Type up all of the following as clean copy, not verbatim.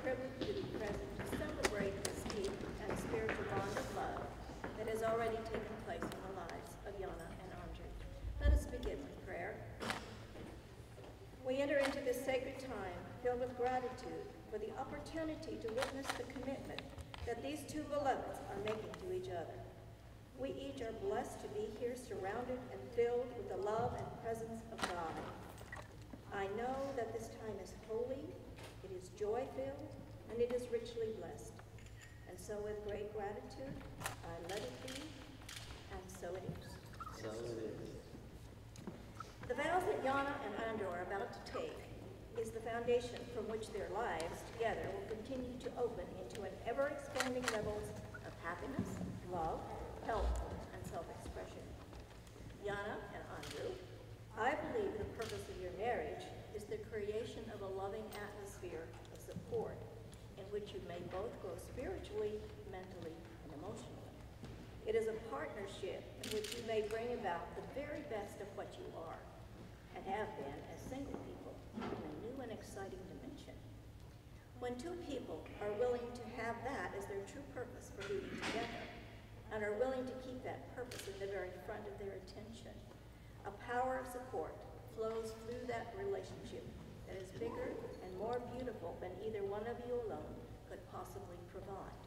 privileged to be present to celebrate this deep and spiritual bond of love that has already taken place in the lives of Yana and Andrew. Let us begin with prayer. We enter into this sacred time filled with gratitude for the opportunity to witness the commitment that these two beloveds are making to each other. We each are blessed to be here surrounded and filled with the love and presence of God. I know that this time is holy, it is joy-filled, and it is richly blessed. And so with great gratitude, I let it be, and so it is. So it is. The vows that Yana and Andrew are about to take is the foundation from which their lives together will continue to open into an ever-expanding levels of happiness, love, health, and self-expression. Yana and Andrew, I believe the purpose of your marriage is the creation of a loving atmosphere of support in which you may both grow spiritually, mentally, and emotionally. It is a partnership in which you may bring about the very best of what you are and have been as single people in a new and exciting dimension. When two people are willing to have that as their true purpose for being together and are willing to keep that purpose in the very front of their attention, a power of support flows through that relationship that is bigger and more beautiful than either one of you alone could possibly provide.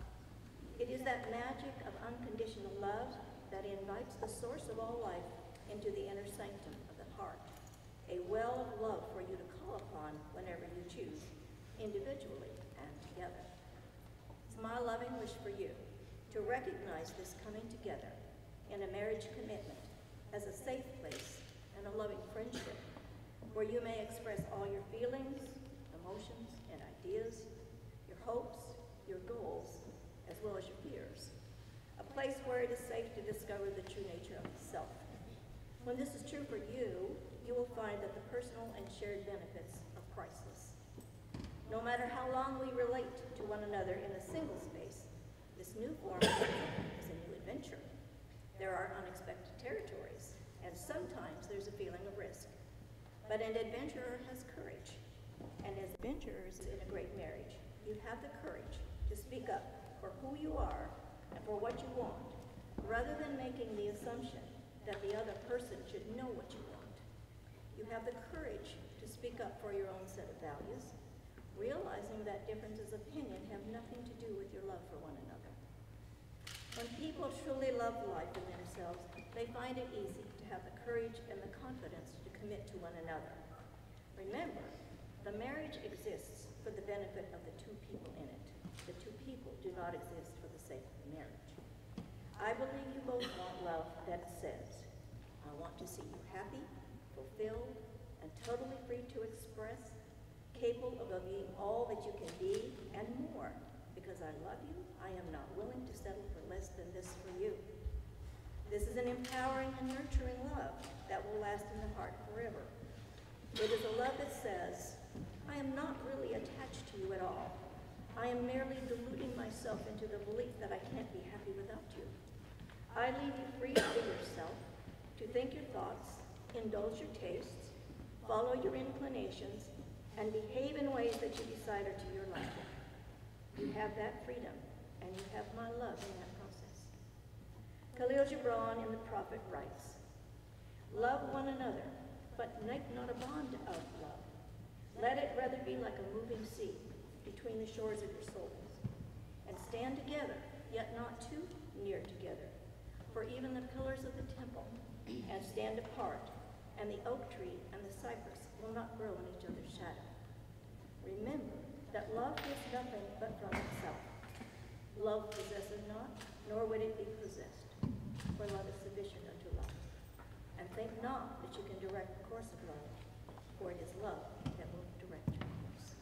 It is that magic of unconditional love that invites the source of all life into the inner sanctum of the heart, a well of love for you to call upon whenever you choose, individually and together. It's my loving wish for you to recognize this coming together in a marriage commitment as a safe place and a loving friendship where you may express all your feelings, emotions, and ideas, your hopes, your goals, as well as your fears. A place where it is safe to discover the true nature of the self. When this is true for you, you will find that the personal and shared benefits are priceless. No matter how long we relate to one another in a single space, this new form is a new adventure. There are unexpected territories, and sometimes there's a feeling of risk. But an adventurer has courage, and as adventurers in a great marriage, you have the courage to speak up for who you are and for what you want, rather than making the assumption that the other person should know what you want. You have the courage to speak up for your own set of values, realizing that differences of opinion have nothing to do with your love for one another. When people truly love life in themselves, they find it easy to have the courage and the confidence to commit to one another. Remember, the marriage exists for the benefit of the two people in it. The two people do not exist for the sake of the marriage. I believe you both want love that says, I want to see you happy, fulfilled, and totally free to express, capable of being all that you can be and more. Because I love you, I am not willing to settle for less than this for you. This is an empowering and nurturing love that will last in the heart forever. It is a love that says, I am not really attached to you at all. I am merely deluding myself into the belief that I can't be happy without you. I leave you free to be yourself, to think your thoughts, indulge your tastes, follow your inclinations, and behave in ways that you decide are to your liking. You have that freedom, and you have my love in that process. Khalil Gibran in the Prophet writes, love one another, but make not a bond of love. Let it rather be like a moving sea between the shores of your souls, and stand together, yet not too near together. For even the pillars of the temple and stand apart, and the oak tree and the cypress will not grow in each other's shadow. Remember that love is nothing but from itself. Love possesses not, nor would it be possessed, for love is sufficient unto love. And think not that you can direct the course of love, for it is love that will direct your course.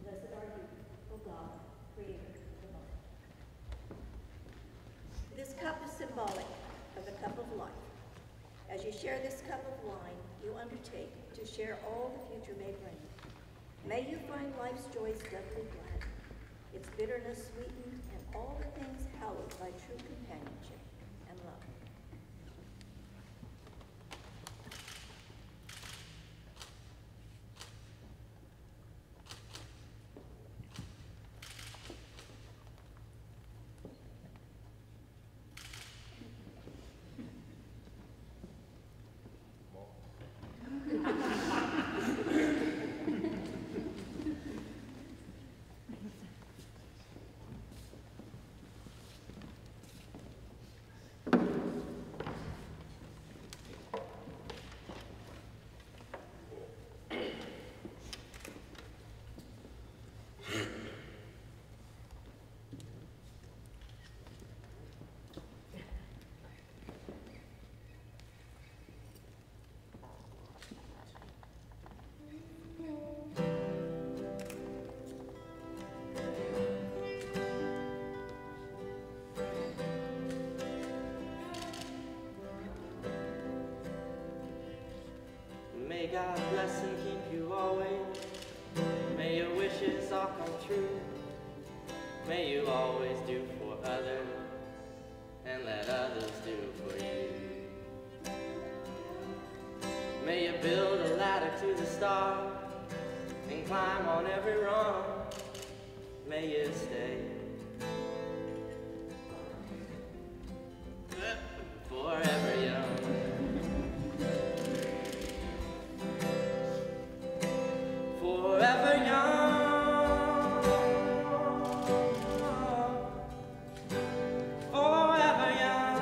Blessed are you, O God, creator of the mind. This cup is symbolic of the cup of life. As you share this cup of wine, you undertake to share all the future may bring. May you find life's joys doubly glad, its bitterness sweetened, and all the God bless and keep you always. May your wishes all come true. May you always do for others and let others do for you. May you build a ladder to the stars and climb on every rung. May you stay forever young. Forever young. Forever young.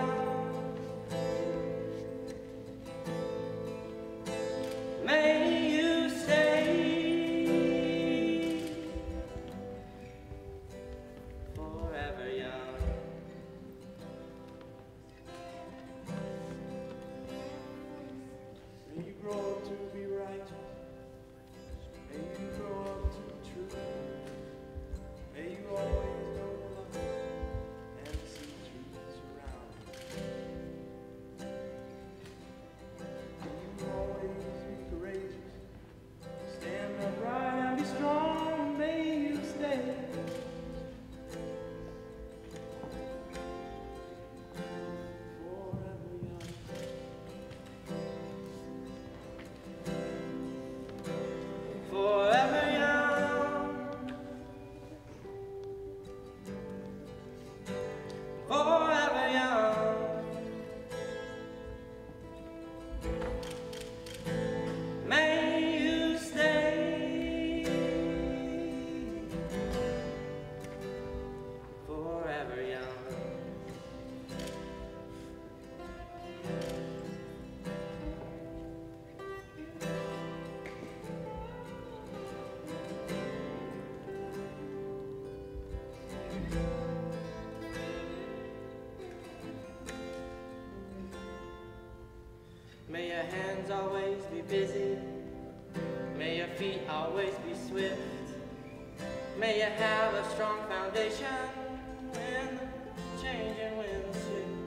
May you stay forever young. May you grow up to be righteous. May you grow up to be true. May you always know the light and see truths around you. May you always be courageous. Stand upright and be strong. May you stay forever young. Forever young. Forever young. May you stay forever young. May your hands always be busy. May your feet always be swift. May you have a strong foundation when the changing winds shift.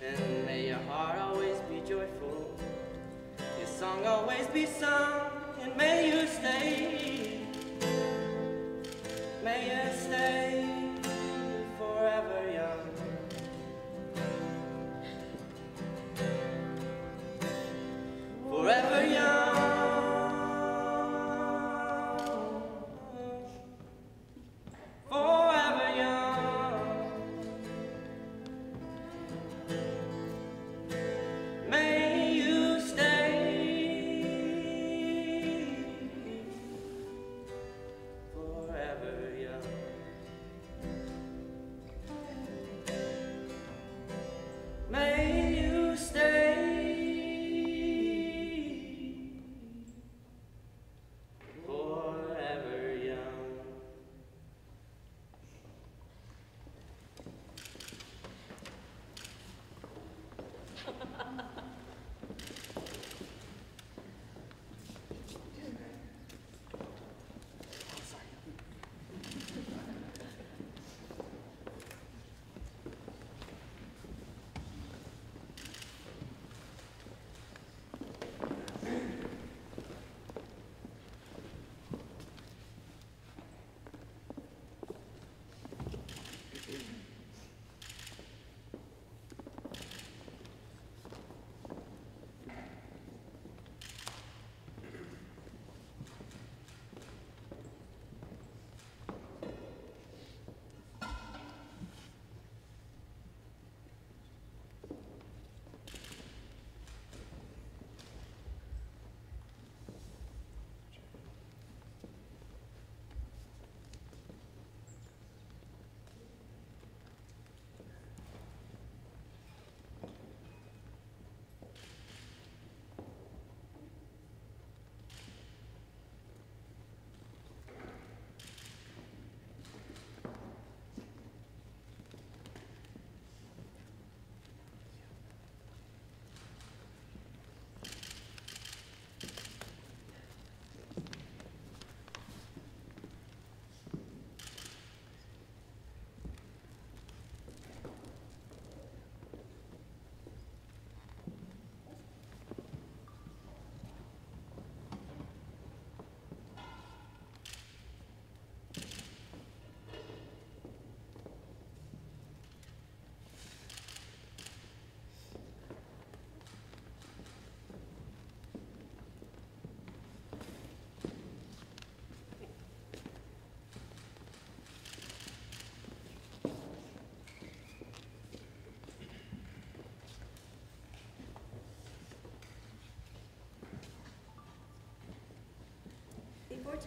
And may your heart always be joyful. Your song always be sung. And may you stay. May you stay forever young. Forever young. Forever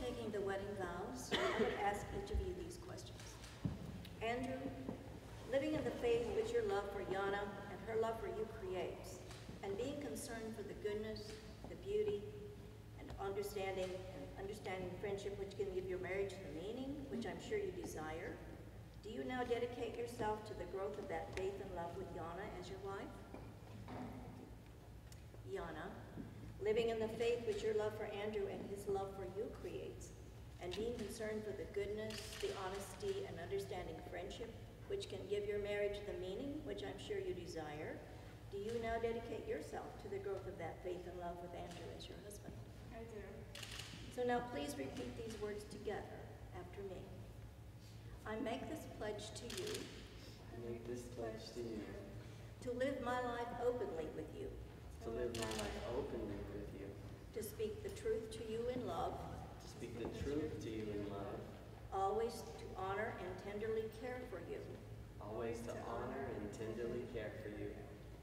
taking the wedding vows, I would ask each of you these questions. Andrew, living in the faith which your love for Yana and her love for you creates, and being concerned for the goodness, the beauty, and understanding friendship which can give your marriage the meaning which I'm sure you desire, do you now dedicate yourself to the growth of that faith and love with Yana as your wife? Yana, living in the faith which your love for Andrew and his love for you creates, and being concerned for the goodness, the honesty, and understanding friendship which can give your marriage the meaning which I'm sure you desire, do you now dedicate yourself to the growth of that faith and love with Andrew as your husband? I do. So now please repeat these words together after me. I make this pledge to you I make this pledge to you to live my life openly with you, to live my life openly with you, to speak the truth to you in love, to speak the truth to you in love, always to honor and tenderly care for you, always to honor and tenderly care for you,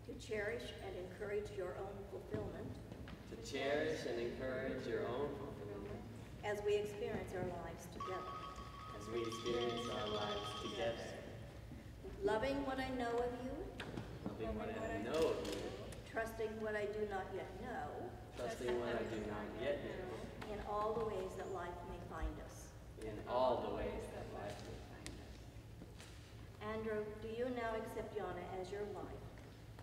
to cherish and encourage your own fulfillment to cherish and encourage your own fulfillment as we experience our lives together, as we experience our lives together, loving what I know of you, loving what I know of you, trusting what I do not yet know, trusting what I do not yet know, in all the ways that life may find us. in all the ways that life may find us. Andrew, do you now accept Yana as your wife,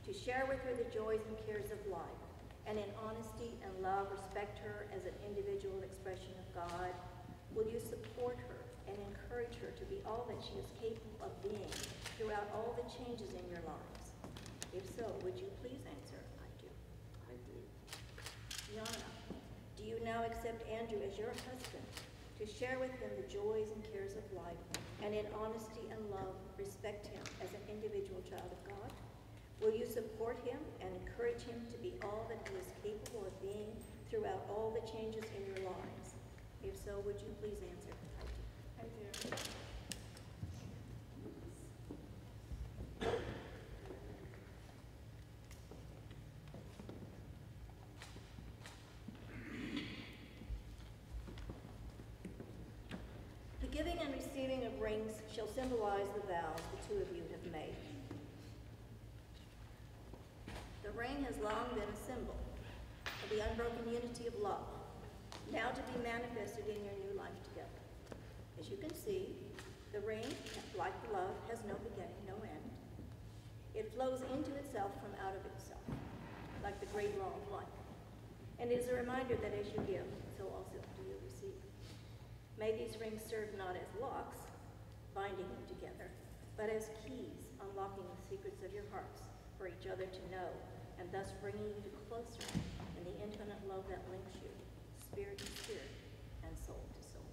to share with her the joys and cares of life, and in honesty and love respect her as an individual expression of God? Will you support her and encourage her to be all that she is capable of being throughout all the changes in your lives? If so, would you please answer, I do. I do. Yana, do you now accept Andrew as your husband, to share with him the joys and cares of life, and in honesty and love respect him as an individual child of God? Will you support him and encourage him to be all that he is capable of being throughout all the changes in your lives? If so, would you please answer, I do. I do. The giving and receiving of rings shall symbolize the vows the two of you have made. The ring has long been a symbol of the unbroken unity of love, now to be manifested in your new life together. As you can see, the ring, like love, has no beginning, no end. It flows into itself from out of itself, like the great law of life. And it is a reminder that as you give, so also do you receive. May these rings serve not as locks, binding you together, but as keys, unlocking the secrets of your hearts for each other to know, and thus bringing you closer in the infinite love that links you, spirit to spirit, and soul to soul.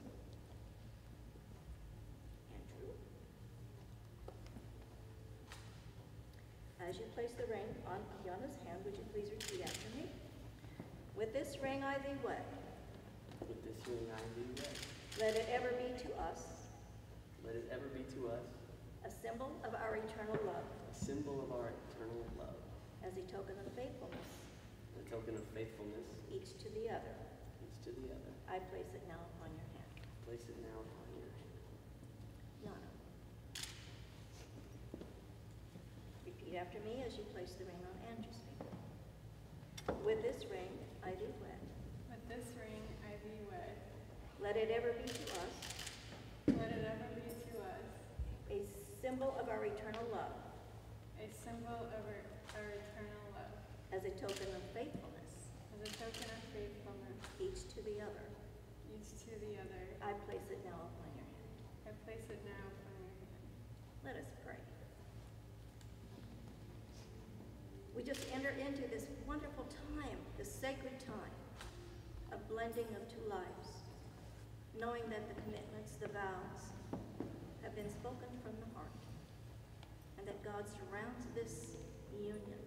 Andrew, as you place the ring on Yana's hand, would you please repeat after me? With this ring I thee wed, With this ring I thee wed, let it ever be to us let it ever be to us a symbol of our eternal love, a symbol of our eternal love, as a token of faithfulness, a token of faithfulness, each to the other. each to the other. I place it now upon your hand. Place it now upon your hand. Yana. Repeat after me as you place the ring on Andrew's finger. With this ring I thee wed, With this ring I thee wed, let it ever be to us let it ever be to us a symbol of our eternal love, a symbol of our eternal love, as a token of faithfulness, as a token of faithfulness, each to the other. each to the other. I place it now upon your hand. I place it now upon your hand. Let us pray. We just enter into this wonderful time, this sacred time of blending of two lives, knowing that the commitments, the vows, have been spoken from the heart, and that God surrounds this union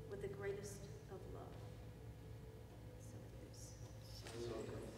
with the greatest of love. So it is. So it is.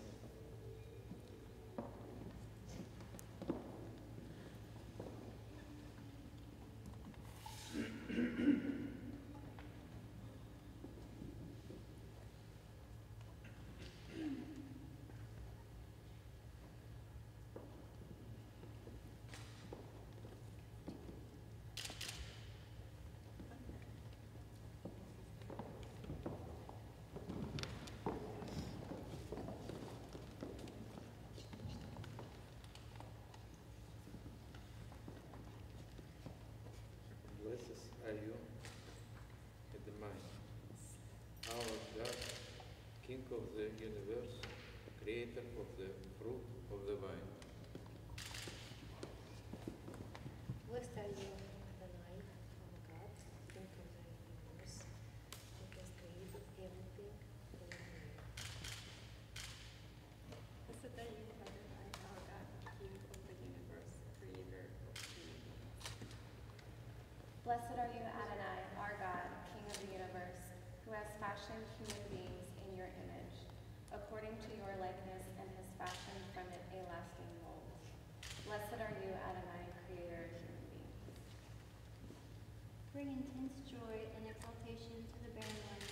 universe, creator of the fruit of the vine. Blessed are you, Adonai, our God, King of the universe, who has created everything for your name. Blessed are you, Adonai, our God, King of the universe, creator of the universe. Blessed are you, Adonai, our God, King of the universe, who has fashioned human beings in your image, according to your likeness, and has fashioned from it a lasting mold. Blessed are you, Adonai, creator of human beings. Bring intense joy and exaltation to the barren one,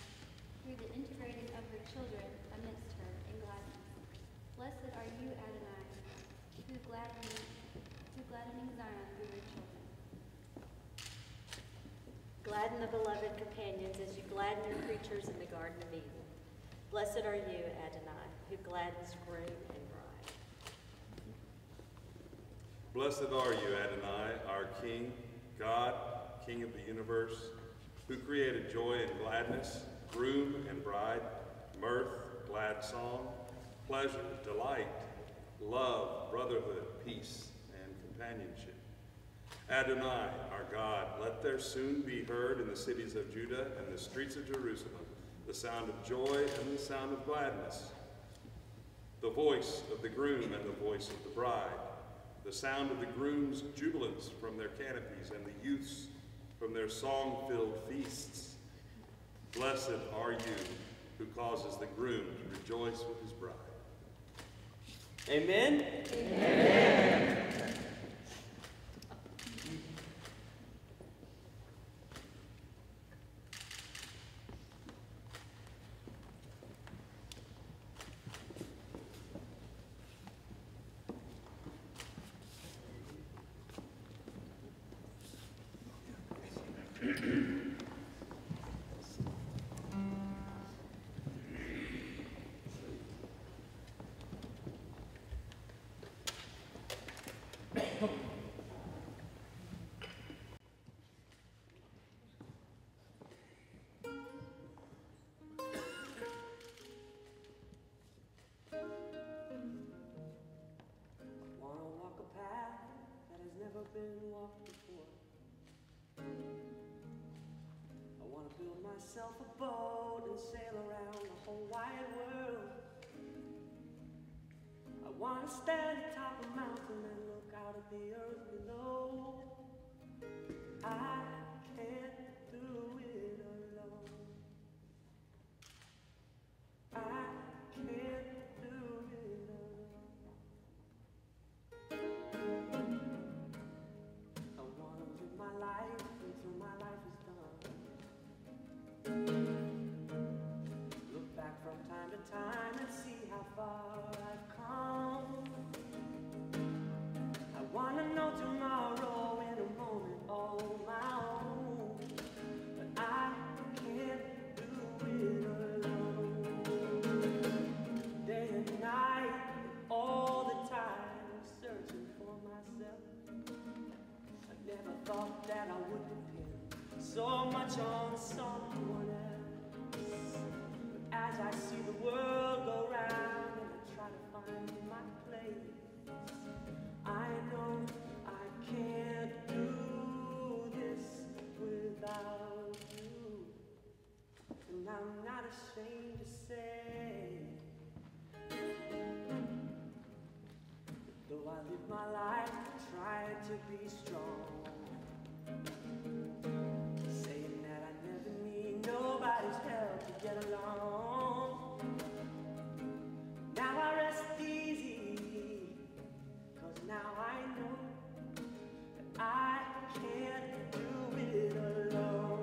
through the integrating of her children amidst her in gladness. Blessed are you, Adonai, who gladdening Zion through your children. Gladden the beloved companions as you gladden your creatures in the Garden of Eden. Blessed are you, Adonai, who gladdens groom and bride. Blessed are you, Adonai, our King, God, King of the universe, who created joy and gladness, groom and bride, mirth, glad song, pleasure, delight, love, brotherhood, peace, and companionship. Adonai, our God, let there soon be heard in the cities of Judah and the streets of Jerusalem the sound of joy and the sound of gladness, the voice of the groom and the voice of the bride, the sound of the groom's jubilance from their canopies and the youths from their song-filled feasts. Blessed are you who causes the groom to rejoice with his bride. Amen? Amen. Wanna walk a path that has never been walked before. I wanna build myself a boat and sail around the whole wide world. I wanna stand atop a mountain and look out at the earth below. I can't do it alone. I can't do it alone. I wanna live my life until my life is done. Look back from time to time and see how far I've come. I wanna know tomorrow in a moment all my own. But I can't do it alone. Day and night, all the time, searching for myself. I never thought that I would depend so much on someone else. But as I see the world go round and I try to find my place, I know I can't do this without you. And I'm not ashamed to say, though I live my life trying to be strong, saying that I never need nobody's help to get along. Now I rest easy, 'cause now I know that I can't do it alone.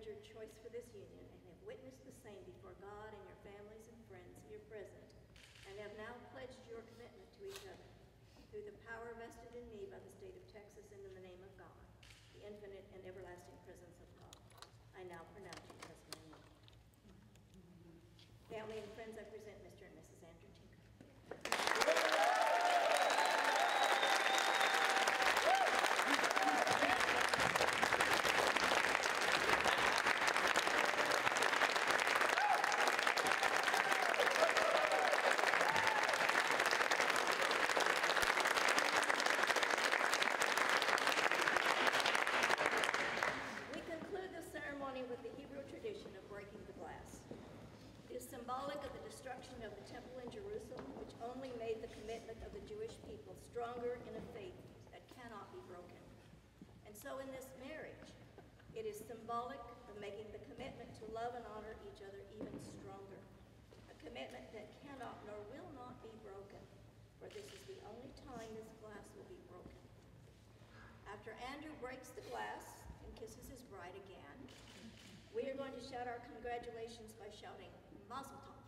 declared your choice for this union and have witnessed the same before God and your families and friends here present, and have now pledged your commitment to each other through the power vested in me by the state of Texas and in the name of God, the infinite and everlasting presence of God, I now pronounce you as my own. Family and friends, I present Mr. and Mrs. Andrew Tinker. We conclude the ceremony with the Hebrew tradition of breaking the glass. It is symbolic of the destruction of the temple in Jerusalem, which only made the commitment of the Jewish people stronger in a faith that cannot be broken. And so in this marriage, it is symbolic of making the commitment to love and honor each other even stronger. A commitment that cannot nor will not be broken, for this is the only time this glass will be broken. After Andrew breaks the glass and kisses his bride again, we are going to shout our congratulations by shouting Mazel Tov.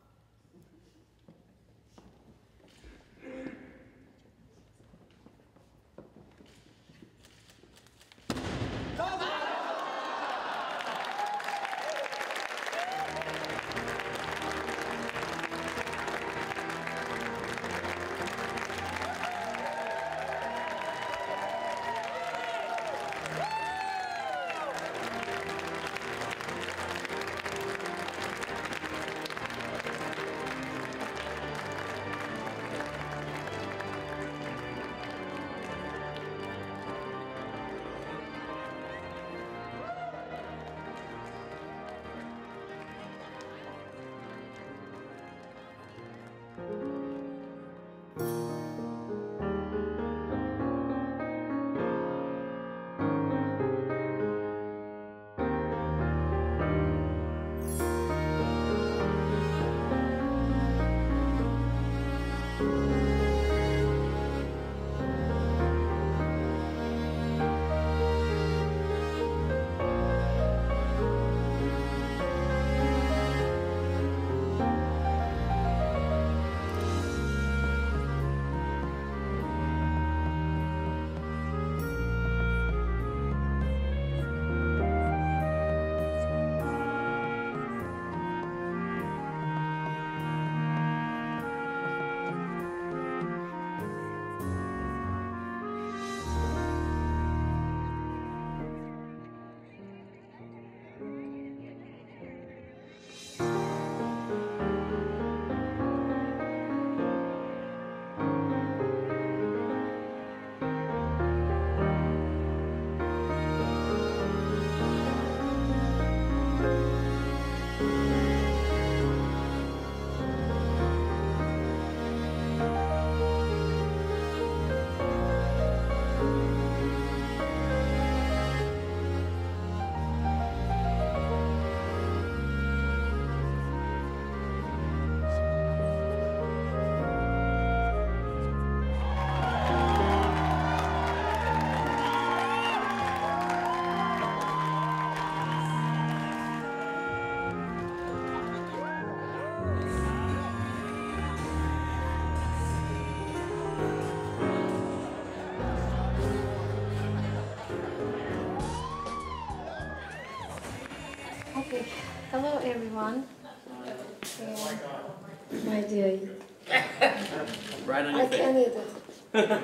Okay, hello everyone. My dear, Right on I your face. can eat it.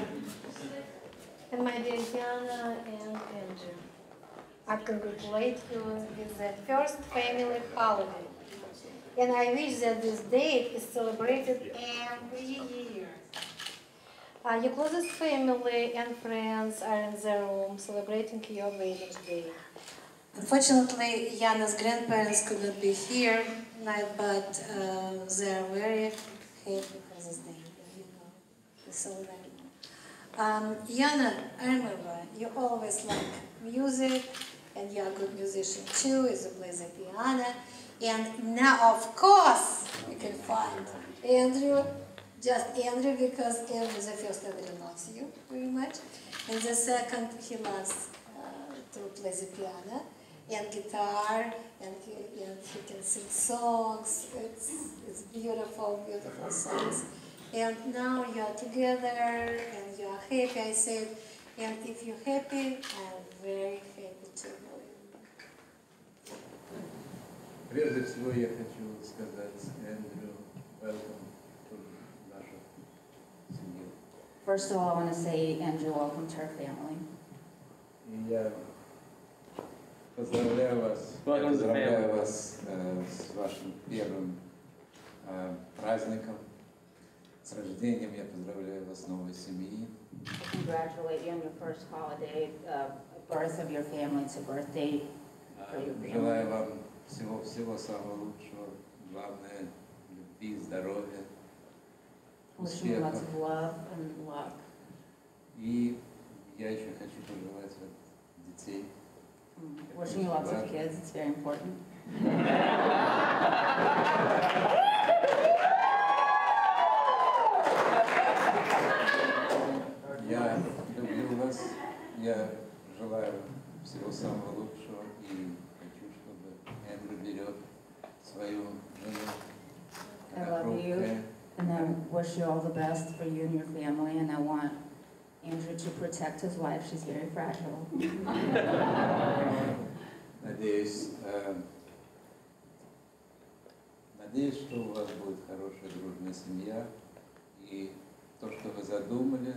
And my dear Yana and Andrew, I congratulate you with the first family holiday. And I wish that this date is celebrated every year. Your closest family and friends are in the room celebrating your wedding day. Unfortunately, Yana's grandparents could not be here tonight, but they are very happy for this day. You know, they celebrate. Yana, I remember you always like music, and you're a good musician too. You play the piano, and now, of course, you can find Andrew. Just Andrew, because Andrew, the first Andrew loves you very much, and the second, he loves to play the piano. and guitar, and he can sing songs. It's beautiful, beautiful songs. And now you are together and you are happy, I said. And if you're happy, I'm very happy too. Прежде всего я хочу сказать Эндрю, welcome to нашу семью. First of all, I want to say, Andrew, welcome to our family. И я поздравляю вас, с вашим первым праздником, с рождением. Я поздравляю вас с новой семьей. I congratulate you on your first holiday, birth of your family. It's a birthday for your family. Желаю вам всего самого лучшего, главное любви, здоровья, Wishing you lots успехов. of love and luck. И я еще хочу пожелать вот детей. Wishing you lots of kids. It's very important. Я люблю вас, я желаю всего самого лучшего и хочу, чтобы Эндрю берет свою жену. I love you, and I wish you all the best for you and your family, and I want Andrew to protect his wife. She's very fragile. Надеюсь, что у вас будет хорошая дружная семья, и то, что вы задумали,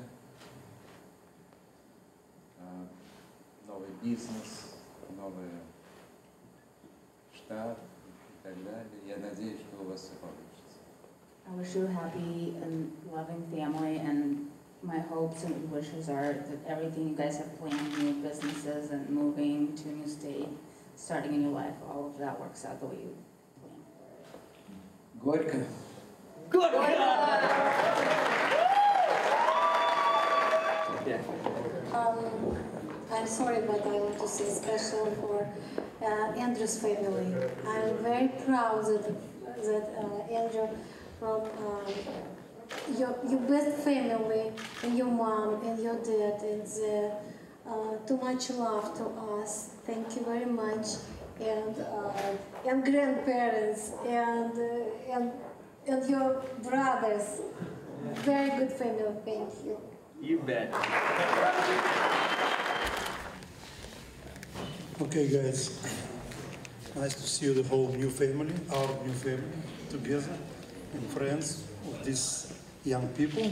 новый бизнес, новый штат и так далее. Я надеюсь, что у вас все получится. I wish you a happy and loving family, and my hopes and wishes are that everything you guys have planned, new businesses and moving to a new state, starting a new life, all of that works out the way you planned. Горько. I'm sorry, but I want to say special for Andrew's family. I'm very proud that Andrew, from your best family, and your mom and your dad, and too much love to us. Thank you very much, and grandparents and your brothers. Very good family. Thank you. You bet. Okay, guys. Nice to see you, the whole new family, our new family, together, and friends of these young people.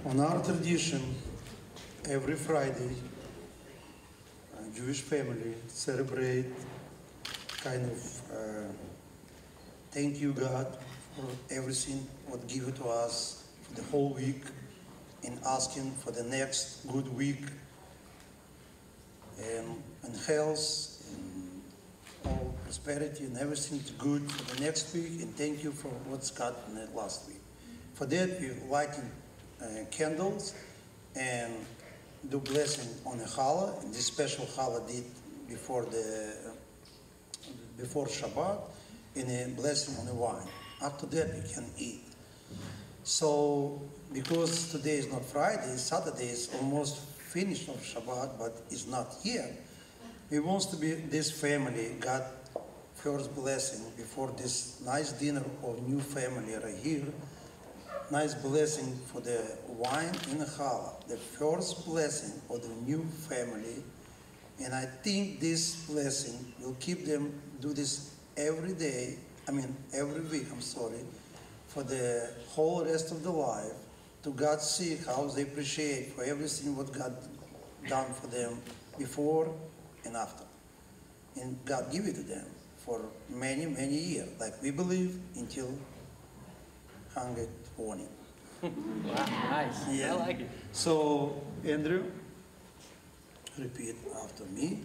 On our tradition, every Friday, a Jewish family celebrate kind of thank you God for everything what give to us for the whole week, and asking for the next good week and health and all prosperity and everything good for the next week, and thank you for what's got in the last week. For that, we're lighting candles and do blessing on a challah, and this special challah did before Shabbat, and a blessing on the wine. After that, we can eat. So, because today is not Friday, Saturday is almost finished of Shabbat, but it's not here. We want to be this family, got first blessing before this nice dinner of new family right here. Nice blessing for the wine and the challah, the first blessing of the new family. And I think this blessing will keep them do this every day, every week, for the whole rest of the life, to God see how they appreciate for everything what God done for them before and after. And God give it to them for many, many years, like we believe, until 120. Wow, nice. Yeah. I like it. So, Andrew, repeat after me.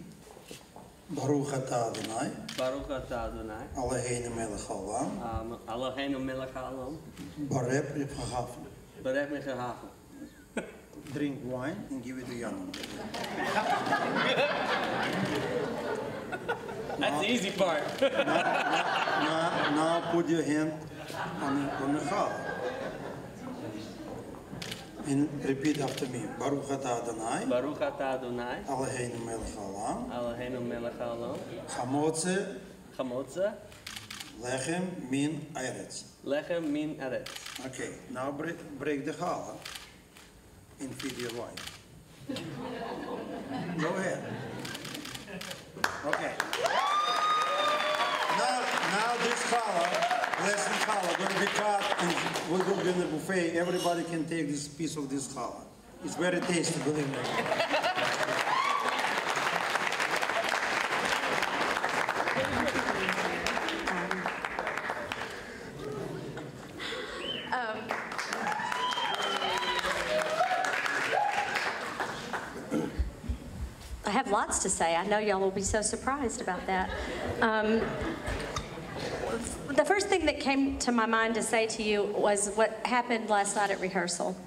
Baruch atah Adonai, Baruch atah Adonai, Eloheinu melech haolam, Eloheinu melech haolam, barech v'chahafen. berech me gehaven. Drink wine and give it to Yana. That's the easy part. Now put your hand on the challah. And repeat after me. Baruch atah Adonai. Baruch atah Adonai. Eloheinu melech haolam. Eloheinu melech haolam. Chamotze. Chamotze. Lechem min eretz. Lechem min eretz. Okay, now break the challah and feed your wife. Go ahead. Okay. Now this challah, lesson challah, going to be cut and we're going to be in the buffet. Everybody can take this piece of this challah. It's very tasty, believe me. I have lots to say. I know y'all will be so surprised about that. The first thing that came to my mind to say to you was what happened last night at rehearsal.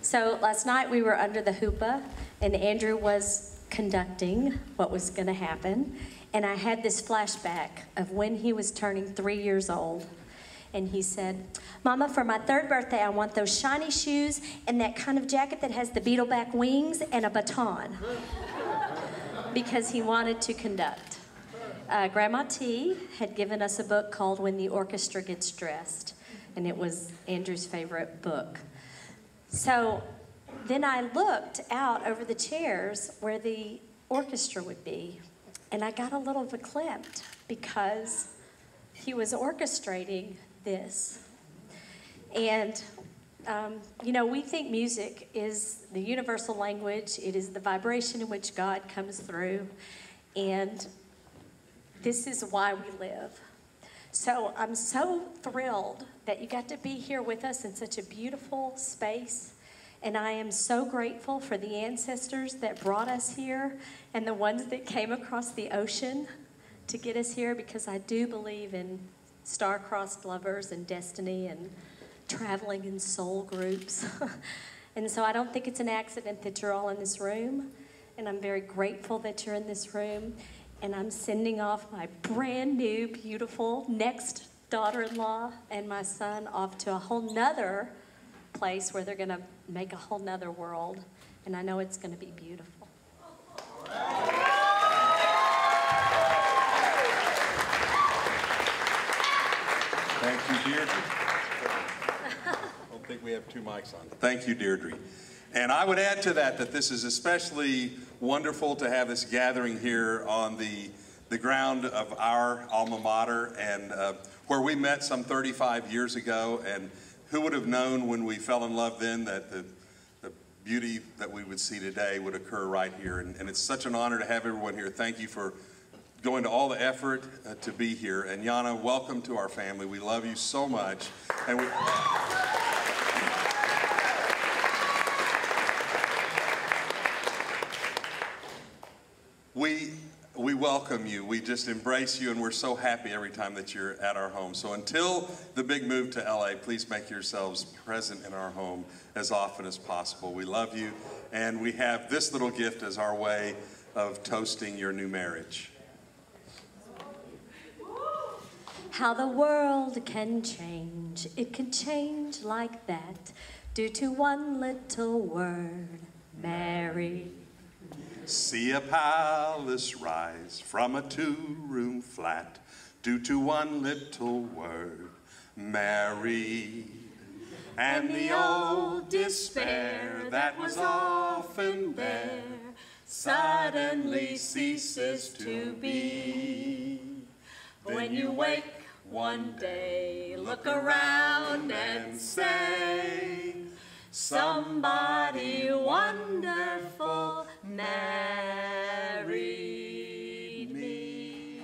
So last night we were under the hoopah, and Andrew was conducting what was going to happen, and I had this flashback of when he was turning 3 years old. And he said, "Mama, for my 3rd birthday, I want those shiny shoes and that kind of jacket that has the beetleback wings and a baton," because he wanted to conduct. Grandma T had given us a book called When the Orchestra Gets Dressed, and it was Andrew's favorite book. So then I looked out over the chairs where the orchestra would be, and I got a little verklempt because he was orchestrating this. And, you know, we think music is the universal language. It is the vibration in which God comes through. And this is why we live. So I'm so thrilled that you got to be here with us in such a beautiful space. And I am so grateful for the ancestors that brought us here and the ones that came across the ocean to get us here, because I do believe in star-crossed lovers and destiny and traveling in soul groups. And so I don't think it's an accident that you're all in this room, and I'm very grateful that you're in this room. And I'm sending off my brand new, beautiful next daughter-in-law and my son off to a whole nother place where they're gonna make a whole nother world, and I know it's gonna be beautiful. Thank you, Deirdre. I don't think we have 2 mics on. Thank you, Deirdre. And I would add to that that this is especially wonderful to have this gathering here on the ground of our alma mater, and where we met some 35 years ago. And who would have known when we fell in love then that the beauty that we would see today would occur right here. And it's such an honor to have everyone here. Thank you for going to all the effort to be here. And Yana, welcome to our family. We love you so much. And we welcome you. We just embrace you, and we're so happy every time that you're at our home. So until the big move to LA, please make yourselves present in our home as often as possible. We love you, and we have this little gift as our way of toasting your new marriage. How the world can change, it can change like that, due to one little word, marry. See a palace rise from a 2-room flat, due to one little word, married. And the old despair that was often there suddenly ceases to be. When you wake one day, look around and say, somebody wonderful married me.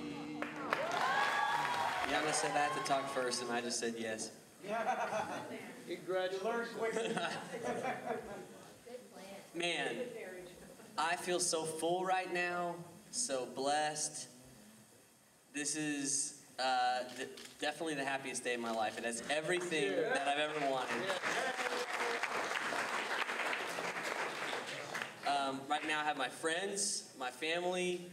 Yana said I had to talk first, and I just said yes. Congratulations. Man, I feel so full right now, so blessed. This is definitely the happiest day of my life. It has everything that I've ever wanted. Right now I have my friends, my family,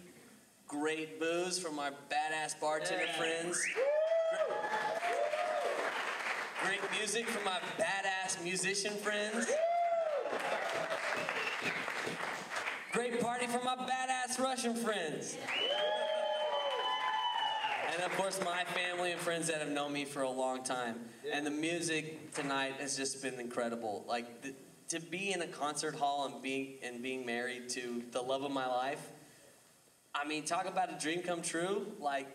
great booze from my badass bartender friends, great music from my badass musician friends, Great party for my badass Russian friends. And of course, my family and friends that have known me for a long time. And the music tonight has just been incredible. Like, to be in a concert hall and being married to the love of my life, I mean, talk about a dream come true. Like,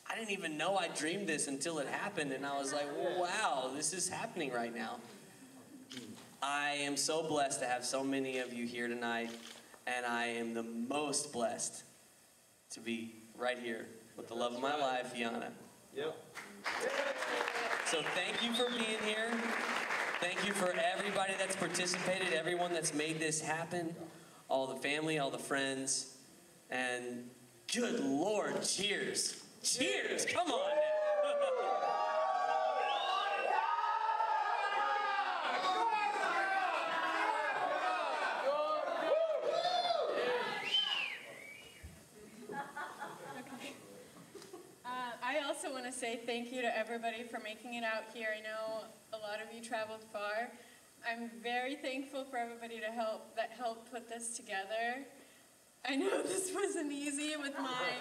I didn't even know I dreamed this until it happened, and I was like, wow, this is happening right now. I am so blessed to have so many of you here tonight, and I am the most blessed to be right here with the love of my life, Yana. Yep. So thank you for being here. Thank you for everybody that's participated, everyone that's made this happen, all the family, all the friends, and good Lord, cheers. Cheers, come on now. I also want to say thank you to everybody for making it out here. I know a lot of you traveled far. I'm very thankful for everybody that helped put this together. I know this wasn't easy with my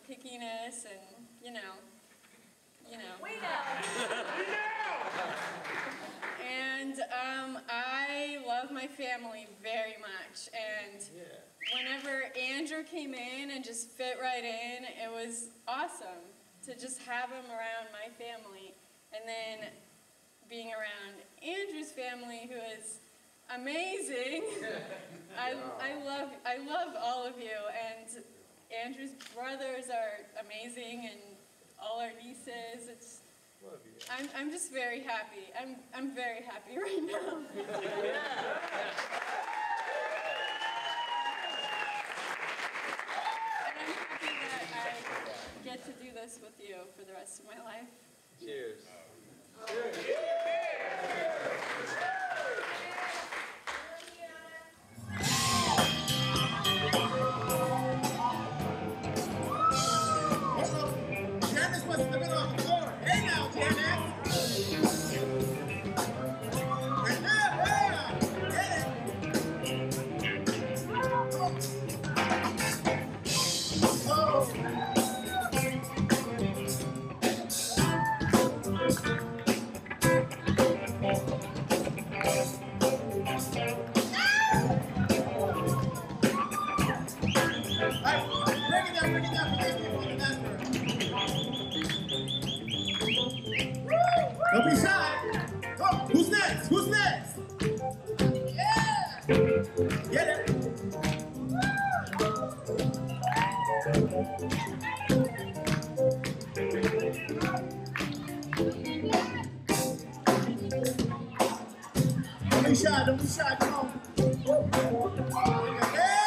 pickiness and, you know. We know. And I love my family very much. And whenever Andrew came in and just fit right in, it was awesome to just have him around my family. And then being around Andrew's family, who is amazing. I love all of you, and Andrew's brothers are amazing, and all our nieces. I'm just very happy. I'm very happy right now. And I'm happy that I get to do this with you for the rest of my life. Cheers. Janice was living on the floor. Hey now, Janice! Don't be shy. Oh, who's next? Who's next? Yeah. Get it. Don't be shy. Don't be shy. Come on. Yeah.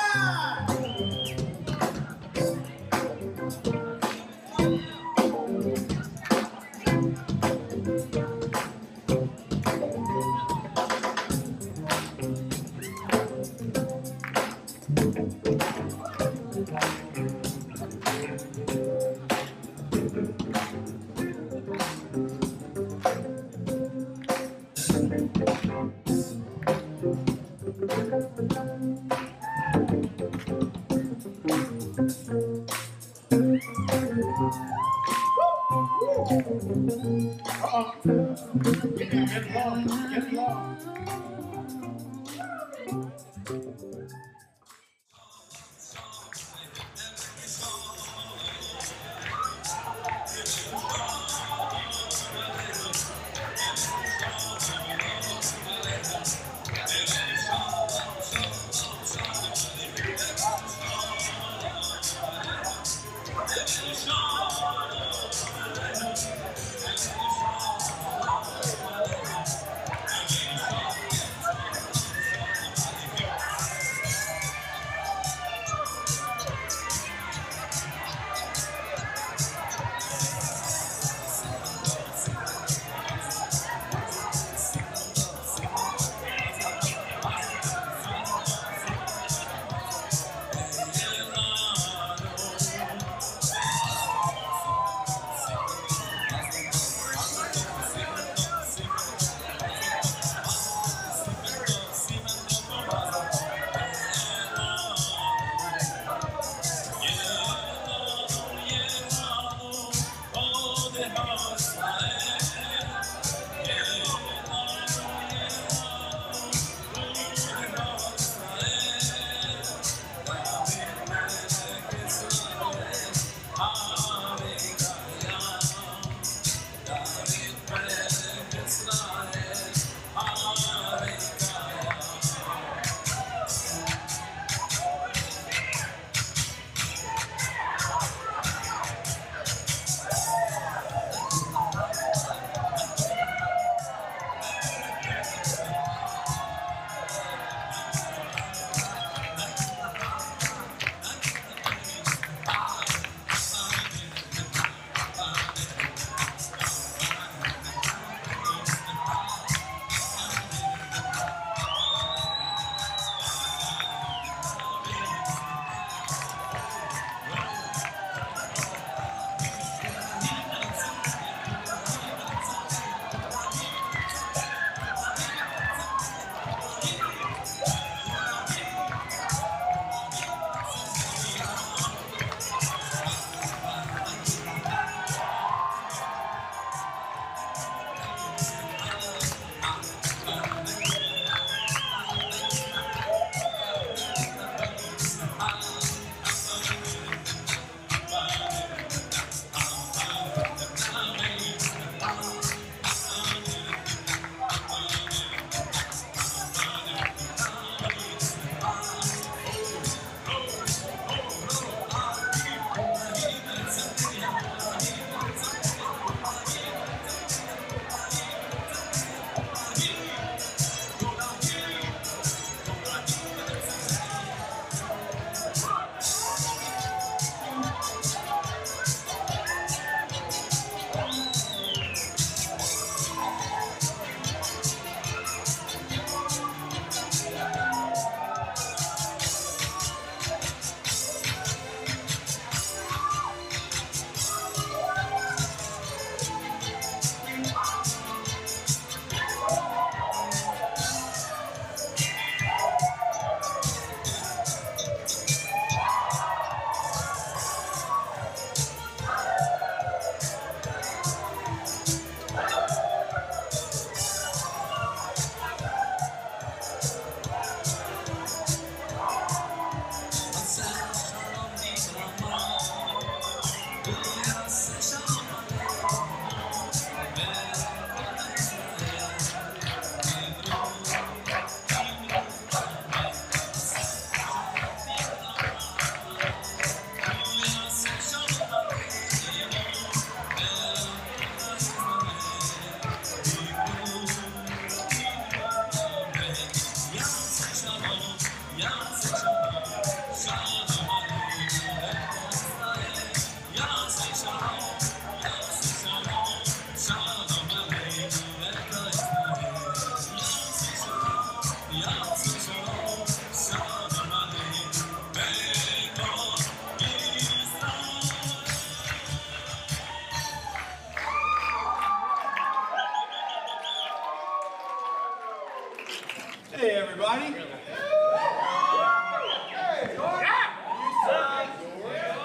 Hey, everybody.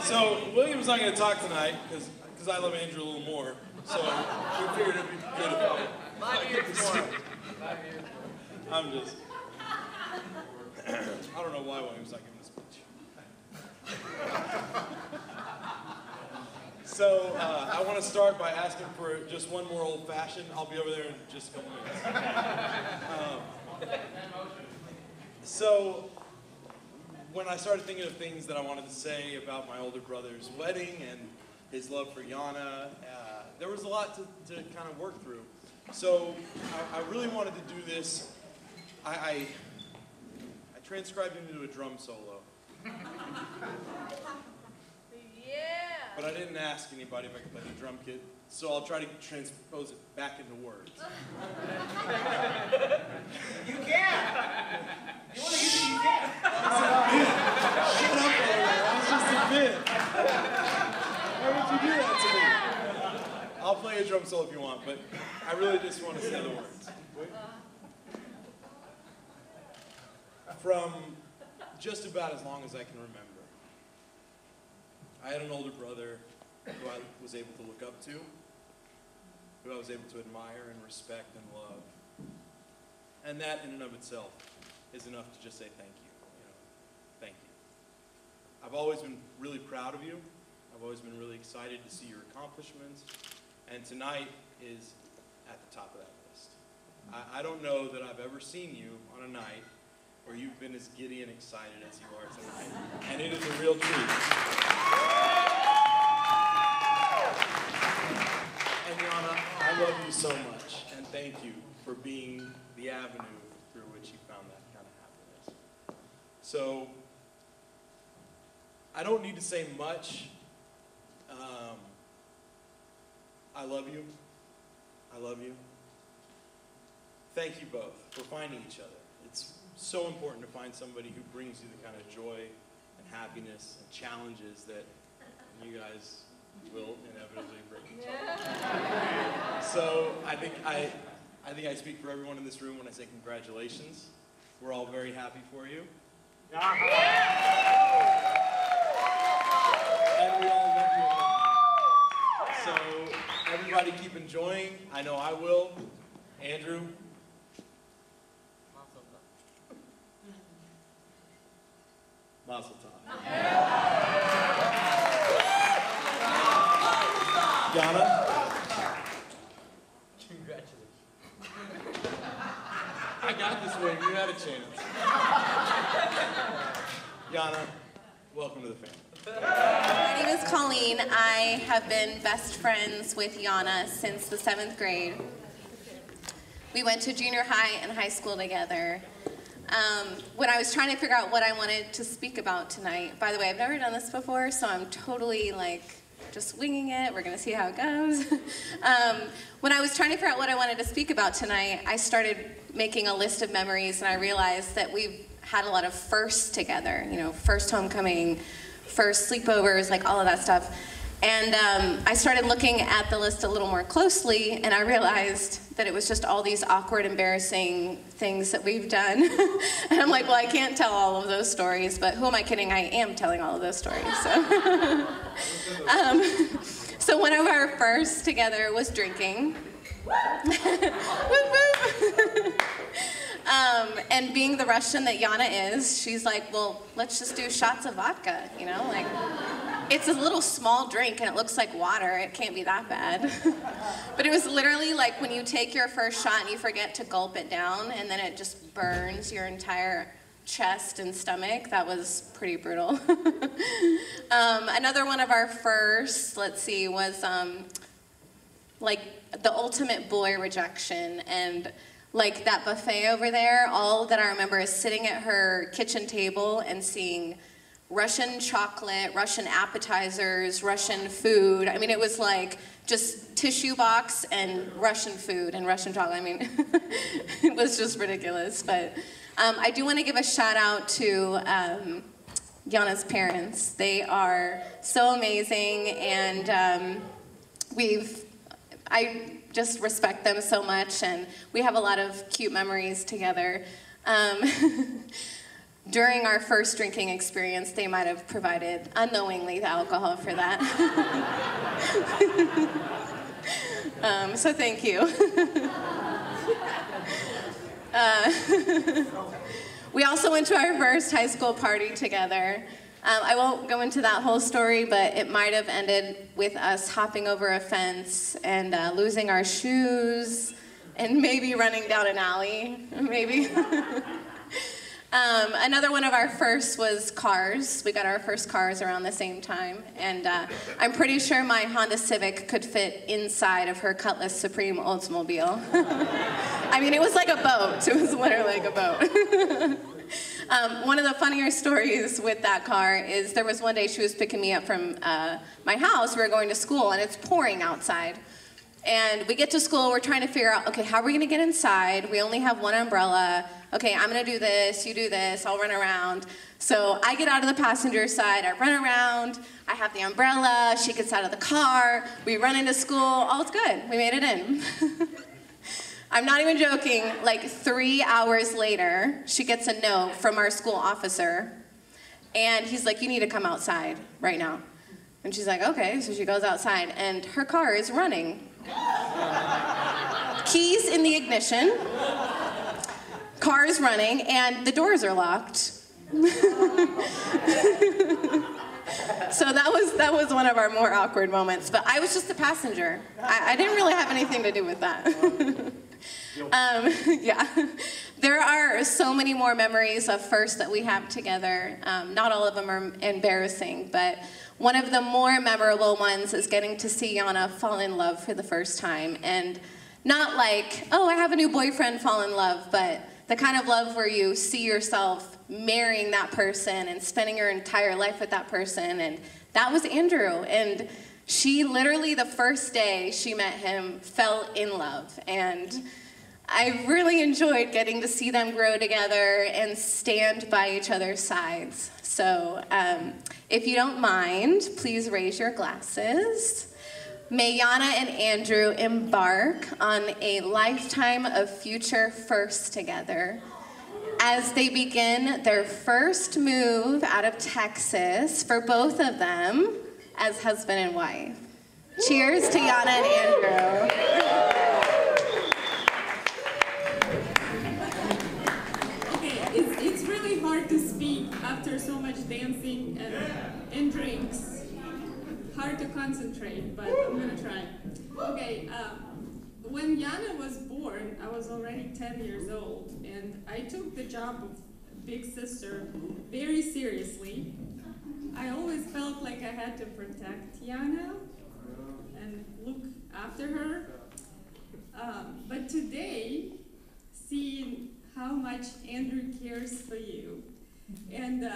So, William's not going to talk tonight because I love Andrew a little more. So, we figured it'd be good if I'm just... I don't know why William's not giving a speech. So, I want to start by asking for just one more old-fashioned. I'll be over there in just a couple minutes. So, when I started thinking of things that I wanted to say about my older brother's wedding and his love for Yana, there was a lot to kind of work through. So, I really wanted to do this. I transcribed him into a drum solo. But I didn't ask anybody if I could play the drum kit, so I'll try to transpose it back into words. You can! You want to use it, you can! Shut up over there, that was just a bit. Why would you do that to me? I'll play a drum solo if you want, but I really just want to say the words. From just about as long as I can remember, I had an older brother who I was able to look up to, who I was able to admire and respect and love. And that in and of itself is enough to just say thank you. Thank you. I've always been really proud of you. I've always been really excited to see your accomplishments. And tonight is at the top of that list. I don't know that I've ever seen you on a night where you've been as giddy and excited as you are tonight. And it is a real treat. And Yana, I love you so much, and thank you for being the avenue through which you found that kind of happiness. So, I don't need to say much. I love you. I love you. Thank you both for finding each other. It's so important to find somebody who brings you the kind of joy and happiness and challenges that you guys will inevitably bring each other. So I think I speak for everyone in this room when I say congratulations. We're all very happy for you. And we all love you. So everybody keep enjoying. I know I will. Andrew. Mazel tov. Yana. Congratulations. I got this way. You had a chance. Yana, welcome to the family. My name is Colleen. I have been best friends with Yana since the 7th grade. We went to junior high and high school together. When I was trying to figure out what I wanted to speak about tonight, by the way, I've never done this before, so I'm totally just winging it. We're going to see how it goes. When I was trying to figure out what I wanted to speak about tonight, I started making a list of memories, and I realized that we've had a lot of firsts together, first homecoming, first sleepovers, all of that stuff. And I started looking at the list a little more closely, and I realized that it was just all these awkward, embarrassing things that we've done. And I'm like, well, I can't tell all of those stories, but who am I kidding? I am telling all of those stories. So one of our firsts together was drinking. And being the Russian that Yana is, she's like, well, let's just do shots of vodka, It's a little small drink and it looks like water. It can't be that bad. But it was literally like when you take your first shot and you forget to gulp it down and then it just burns your entire chest and stomach. That was pretty brutal. Another one of our firsts, let's see, was the ultimate boy rejection. And that buffet over there, all that I remember is sitting at her kitchen table and seeing Russian chocolate, Russian appetizers, Russian food. I mean, it was just tissue box and Russian food and Russian chocolate. I mean, it was just ridiculous. But I do want to give a shout out to Yana's parents. They are so amazing, and I just respect them so much, and we have a lot of cute memories together. During our first drinking experience, they might have provided unknowingly the alcohol for that. So thank you. We also went to our first high school party together. I won't go into that whole story, but it might have ended with us hopping over a fence and losing our shoes and maybe running down an alley, maybe. Another one of our firsts was cars. We got our first cars around the same time, and I'm pretty sure my Honda Civic could fit inside of her Cutlass Supreme Oldsmobile. I mean, it was like a boat. It was literally like a boat. One of the funnier stories with that car is there was one day she was picking me up from my house. We were going to school, and it's pouring outside. And we get to school, we're trying to figure out, okay, how are we going to get inside? We only have one umbrella. Okay, I'm going to do this, you do this, I'll run around. So I get out of the passenger side, I run around, I have the umbrella, she gets out of the car, we run into school, all's good, we made it in. I'm not even joking, like 3 hours later, she gets a note from our school officer, and he's like, you need to come outside right now. And she's like, okay, so she goes outside, and her car is running. Keys in the ignition, car's running, and the doors are locked. So that was one of our more awkward moments, but I was just a passenger. I didn't really have anything to do with that. Yeah. There are so many more memories of firsts that we have together. Not all of them are embarrassing, but one of the more memorable ones is getting to see Yana fall in love for the first time. And not like, oh, I have a new boyfriend, fall in love, but the kind of love where you see yourself marrying that person and spending your entire life with that person. And that was Andrew. And she literally, the first day she met him, fell in love. And I really enjoyed getting to see them grow together and stand by each other's sides. So if you don't mind, please raise your glasses. May Yana and Andrew embark on a lifetime of future firsts together as they begin their first move out of Texas for both of them as husband and wife. Cheers to Yana and Andrew. It's really hard to speak after so much dancing and drinks. Hard to concentrate, but I'm gonna try. Okay, when Yana was born, I was already 10 years old, and I took the job of big sister very seriously. I always felt like I had to protect Yana and look after her. But today, seeing how much Andrew cares for you, and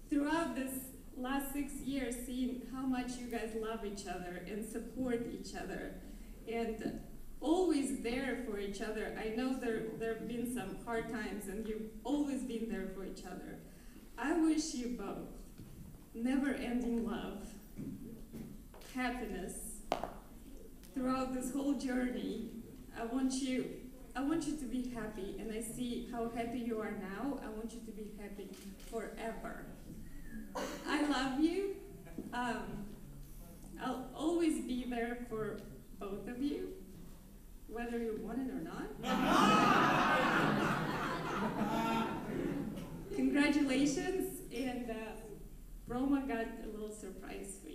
throughout this last 6 years, seeing how much you guys love each other and support each other, and always there for each other. I know there have been some hard times, and you've always been there for each other. I wish you both never-ending love, happiness throughout this whole journey. I want you to be happy, and I see how happy you are now. I want you to be happy forever. I love you. I'll always be there for both of you, whether you want it or not. Congratulations, and Roma got a little surprise for you.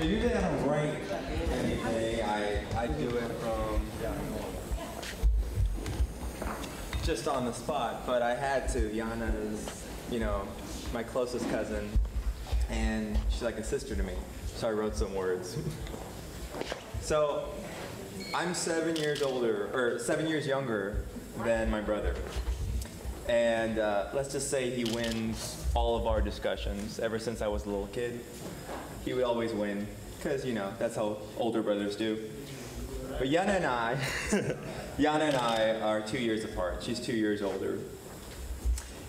So usually I don't write anything. I do it from just on the spot, but I had to. Yana is, you know, my closest cousin, and she's like a sister to me. So I wrote some words. So I'm 7 years older, or 7 years younger than my brother. And let's just say he wins all of our discussions. Ever since I was a little kid, he would always win, because, you know, that's how older brothers do. But Yana and I are 2 years apart. She's 2 years older.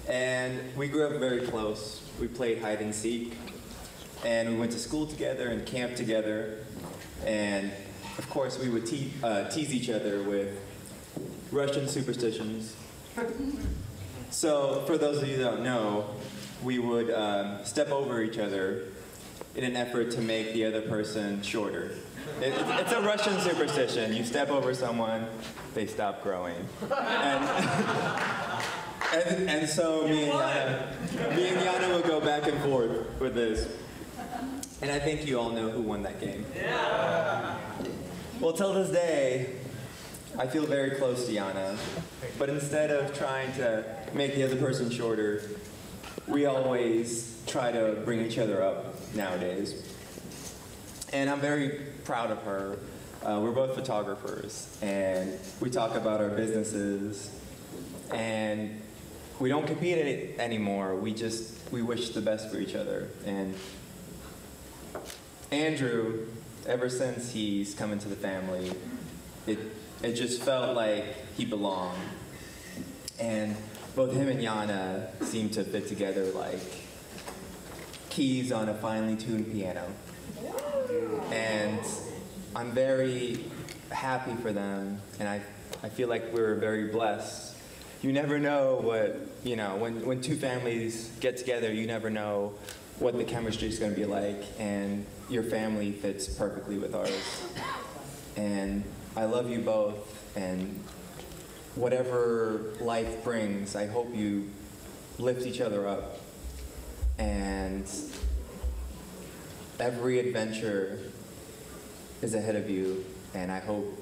And we grew up very close. We played hide and seek, and we went to school together and camped together. And of course, we would tease each other with Russian superstitions. So, for those of you that don't know, we would step over each other in an effort to make the other person shorter. It's a Russian superstition. You step over someone, they stop growing. And so me and Yana would go back and forth with this. And I think you all know who won that game. Yeah. Well, till this day, I feel very close to Yana. But instead of trying to make the other person shorter, we always try to bring each other up nowadays. And I'm very proud of her. We're both photographers, and we talk about our businesses, and we don't compete anymore. We wish the best for each other. And Andrew, ever since he's come into the family, it just felt like he belonged. And both him and Yana seem to fit together like keys on a finely tuned piano. And I'm very happy for them, and I feel like we're very blessed. You never know what, you know, when two families get together, you never know what the chemistry is going to be like, and your family fits perfectly with ours. And I love you both, and whatever life brings, I hope you lift each other up. And every adventure is ahead of you, and I hope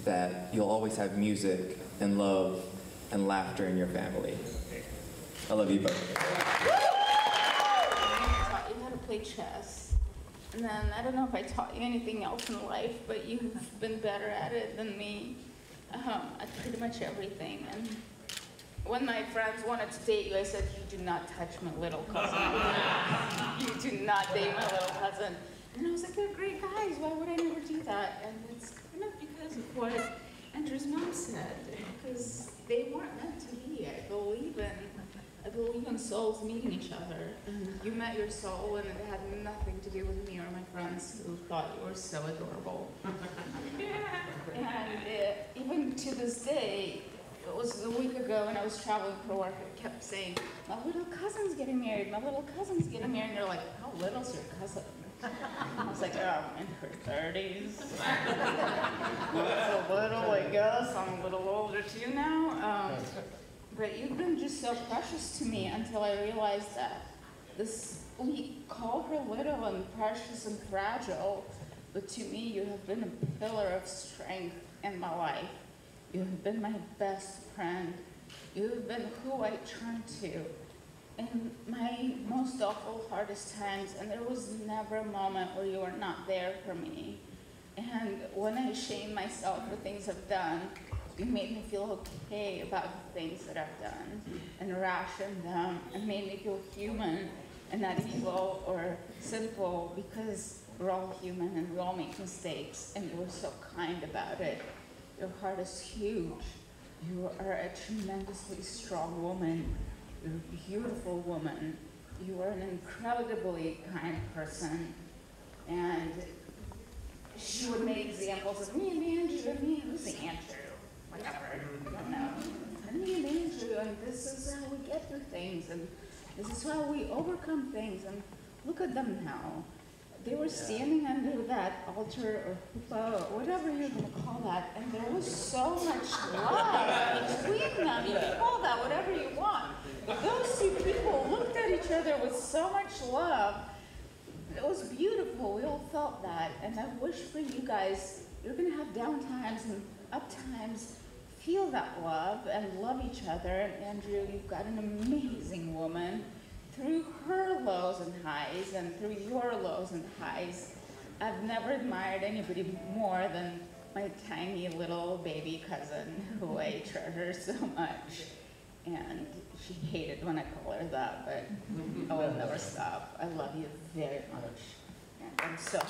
that you'll always have music and love and laughter in your family. I love you both. I taught you how to play chess. And then, I don't know if I taught you anything else in life, but you've been better at it than me at pretty much everything. And when my friends wanted to date you, I said, you do not touch my little cousin. You do not date my little cousin. And I was like, they're great guys. Why would I never do that? And it's kind of because of what Andrew's mom said. Because they weren't meant to be. I believe in souls meeting each other. And you met your soul, and it had nothing to do with me or my friends who thought you were so adorable. And even to this day, it was a week ago when I was traveling for work, I kept saying, my little cousin's getting married, my little cousin's getting married. And they're like, how little's your cousin? I was like, oh, in her 30s. That's a little, I guess. I'm a little older too now. But you've been just so precious to me until I realized that we call her little and precious and fragile, but to me you have been a pillar of strength in my life. You have been my best friend. You have been who I turn to in my most awful, hardest times, and there was never a moment where you were not there for me. And when I shame myself for things I've done, you made me feel okay about the things that I've done, and rationed them, and made me feel human and not evil or sinful, because we're all human and we all make mistakes, and you were so kind about it. Your heart is huge. You are a tremendously strong woman. You're a beautiful woman. You are an incredibly kind person. And she would make examples of me and Andrew, and me, who's Andrew? Whatever, I don't know. And me and Andrew, and this is how we get through things, and this is how we overcome things, and look at them now. They were standing under that altar or chuppah or whatever you're going to call that, and there was so much love between them. You can call that whatever you want. But those two people looked at each other with so much love. It was beautiful. We all felt that. And I wish for you guys, you're going to have down times and up times. Feel that love and love each other. And Andrew, you've got an amazing woman. Through her lows and highs and through your lows and highs, I've never admired anybody more than my tiny little baby cousin who I treasure so much. And she hated when I call her that, but I will never stop. I love you very much. And I'm so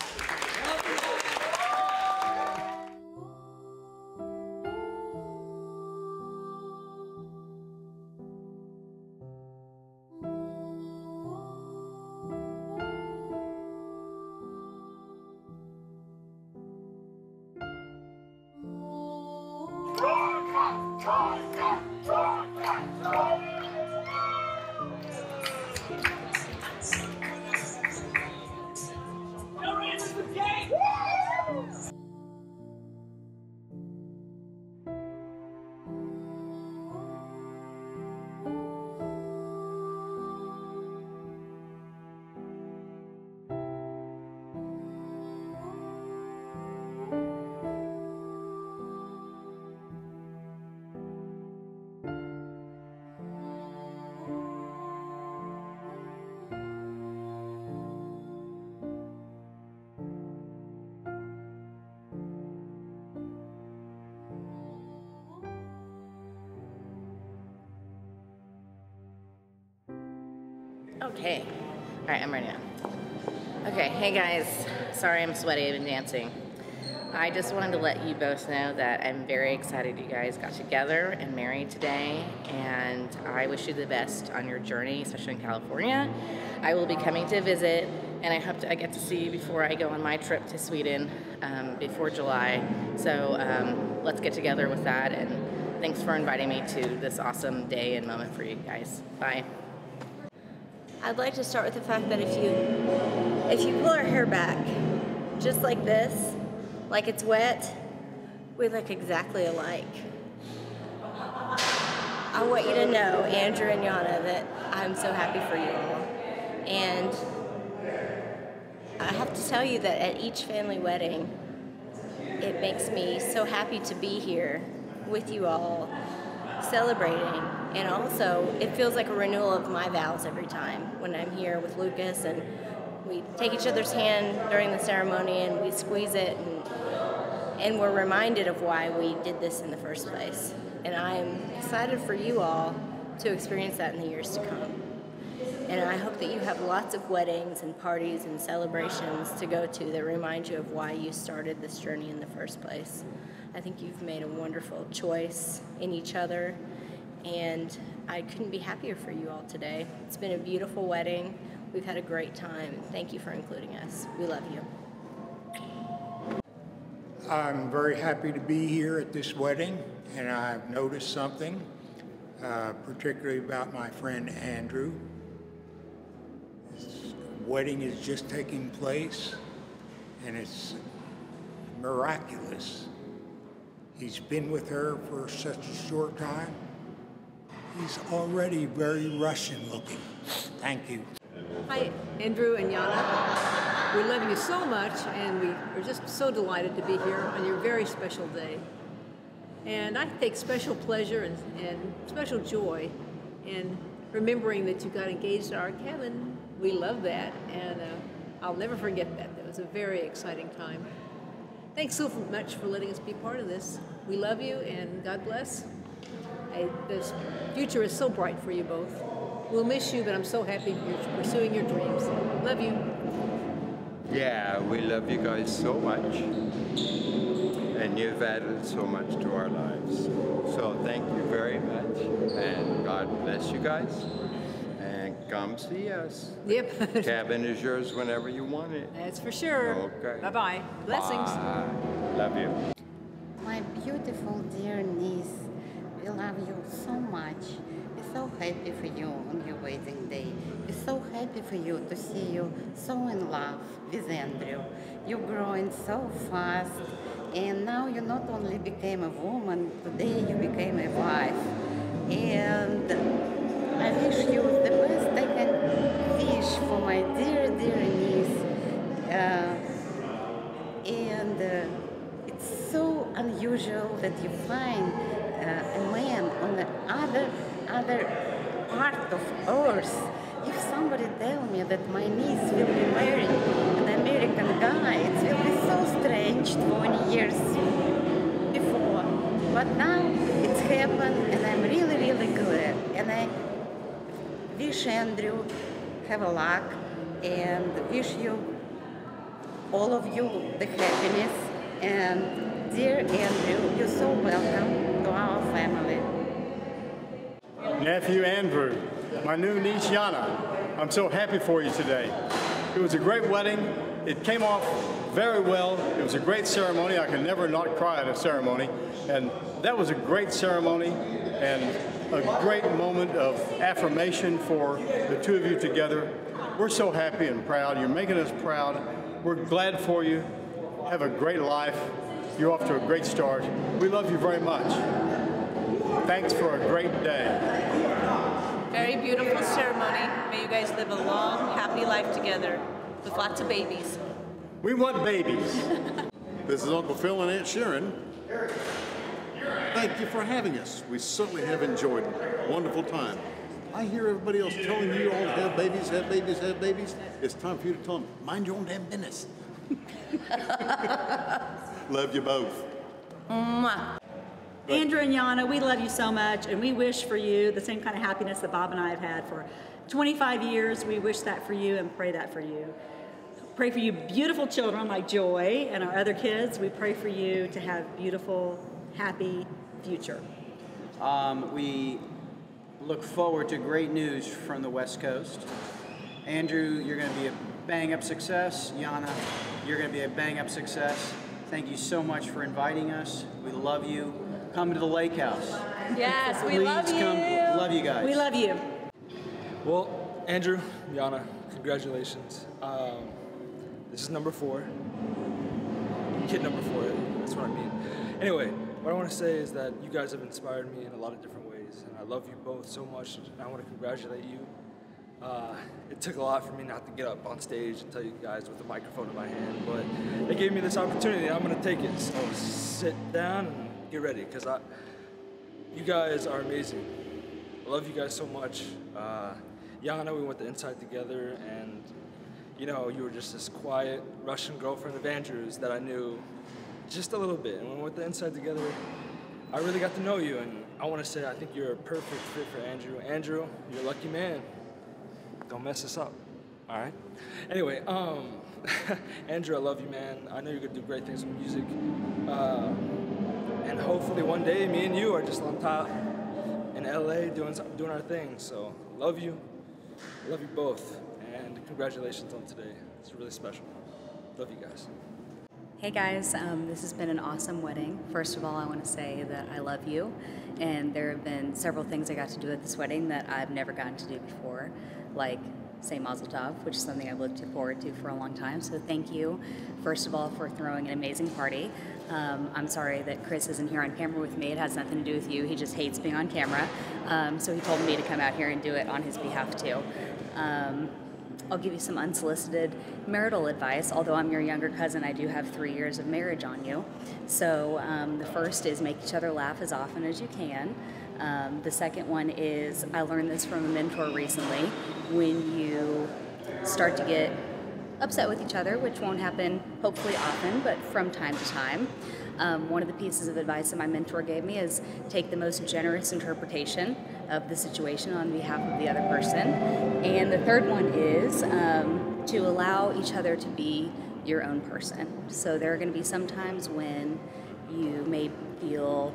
Okay. All right, I'm ready now. Okay, hey guys. Sorry I'm sweaty, I've been dancing. I just wanted to let you both know that I'm very excited you guys got together and married today, and I wish you the best on your journey, especially in California. I will be coming to visit, and I hope I get to see you before I go on my trip to Sweden before July. So let's get together with that, and thanks for inviting me to this awesome day and moment for you guys. Bye. I'd like to start with the fact that if you pull our hair back, just like this, like it's wet, we look exactly alike. I want you to know, Andrew and Yana, that I'm so happy for you all. And I have to tell you that at each family wedding, it makes me so happy to be here with you all, celebrating. And also, it feels like a renewal of my vows every time when I'm here with Lucas, and we take each other's hand during the ceremony and we squeeze it, and we're reminded of why we did this in the first place. And I'm excited for you all to experience that in the years to come. And I hope that you have lots of weddings and parties and celebrations to go to that remind you of why you started this journey in the first place. I think you've made a wonderful choice in each other, and I couldn't be happier for you all today. It's been a beautiful wedding. We've had a great time. Thank you for including us. We love you. I'm very happy to be here at this wedding, and I've noticed something, particularly about my friend Andrew. His wedding is just taking place, and it's miraculous. He's been with her for such a short time. He's already very Russian looking. Thank you. Hi, Andrew and Yana. We love you so much, and we are just so delighted to be here on your very special day. And I take special pleasure and special joy in remembering that you got engaged at our cabin. We love that, and I'll never forget that. That was a very exciting time. Thanks so much for letting us be part of this. We love you, and God bless. This future is so bright for you both. We'll miss you, but I'm so happy you're pursuing your dreams. Love you. Yeah, we love you guys so much. And you've added so much to our lives. So thank you very much. And God bless you guys. And come see us. Yep. The cabin is yours whenever you want it. That's for sure. Okay. Bye-bye. Blessings. Bye. Love you. My beautiful dear niece, we love you so much. We're so happy for you on your wedding day. We're so happy for you to see you so in love with Andrew. You're growing so fast, and now you not only became a woman, today you became a wife. And I wish you the best I can wish for my dear, dear niece. that you find a man on the other part of earth. If somebody tell me that my niece will be married an American guy, it will be so strange 20 years before. But now it's happened, and I'm really, really good. And I wish Andrew have a luck, and wish you, all of you, the happiness. And dear Andrew, you're so welcome to our family. Nephew Andrew, my new niece Yana, I'm so happy for you today. It was a great wedding. It came off very well. It was a great ceremony. I can never not cry at a ceremony. And that was a great ceremony and a great moment of affirmation for the two of you together. We're so happy and proud. You're making us proud. We're glad for you. Have a great life. You're off to a great start. We love you very much. Thanks for a great day. Very beautiful ceremony. May you guys live a long, happy life together with lots of babies. We want babies. This is Uncle Phil and Aunt Sharon. Thank you for having us. We certainly have enjoyed a wonderful time. I hear everybody else telling you all to have babies, have babies, have babies. It's time for you to tell them, mind your own damn business. Love you both. Mwah. Andrew and Yana, we love you so much, and we wish for you the same kind of happiness that Bob and I have had for 25 years. We wish that for you and pray that for you. Pray for you beautiful children like Joy and our other kids. We pray for you to have beautiful, happy future. We look forward to great news from the West Coast. Andrew, you're going to be a bang-up success. Yana, you're going to be a bang-up success. Thank you so much for inviting us. We love you. Come to the lake house. Yes, we love you. Please come. Love you guys. We love you. Well, Andrew, Yana, congratulations. This is number 4. Kid number 4, that's what I mean. Anyway, what I want to say is that you guys have inspired me in a lot of different ways, and I love you both so much, and I want to congratulate you. It took a lot for me not to get up on stage and tell you guys with the microphone in my hand, but they gave me this opportunity, and I'm going to take it. So sit down and get ready, because you guys are amazing. I love you guys so much. Yana, we went to Inside together, and you know, you were just this quiet Russian girlfriend of Andrew's that I knew just a little bit. And when we went to Inside together, I really got to know you, and I want to say I think you're a perfect fit for Andrew. Andrew, you're a lucky man. Don't mess this up, all right? Anyway, Andrew, I love you, man. I know you're gonna do great things with music. And hopefully one day, me and you are just on top in LA doing our thing. So, love you both. And congratulations on today. It's really special. Love you guys. Hey guys, this has been an awesome wedding. First of all, I want to say that I love you, and there have been several things I got to do at this wedding that I've never gotten to do before, like say Mazel Tov, which is something I've looked forward to for a long time. So thank you, first of all, for throwing an amazing party. I'm sorry that Chris isn't here on camera with me. It has nothing to do with you. He just hates being on camera. So he told me to come out here and do it on his behalf too. I'll give you some unsolicited marital advice. Although I'm your younger cousin, I do have 3 years of marriage on you. So the first is make each other laugh as often as you can. The second one is, I learned this from a mentor recently, when you start to get upset with each other, which won't happen hopefully often, but from time to time. One of the pieces of advice that my mentor gave me is take the most generous interpretation of the situation on behalf of the other person. And the third one is to allow each other to be your own person. So there are going to be some times when you may feel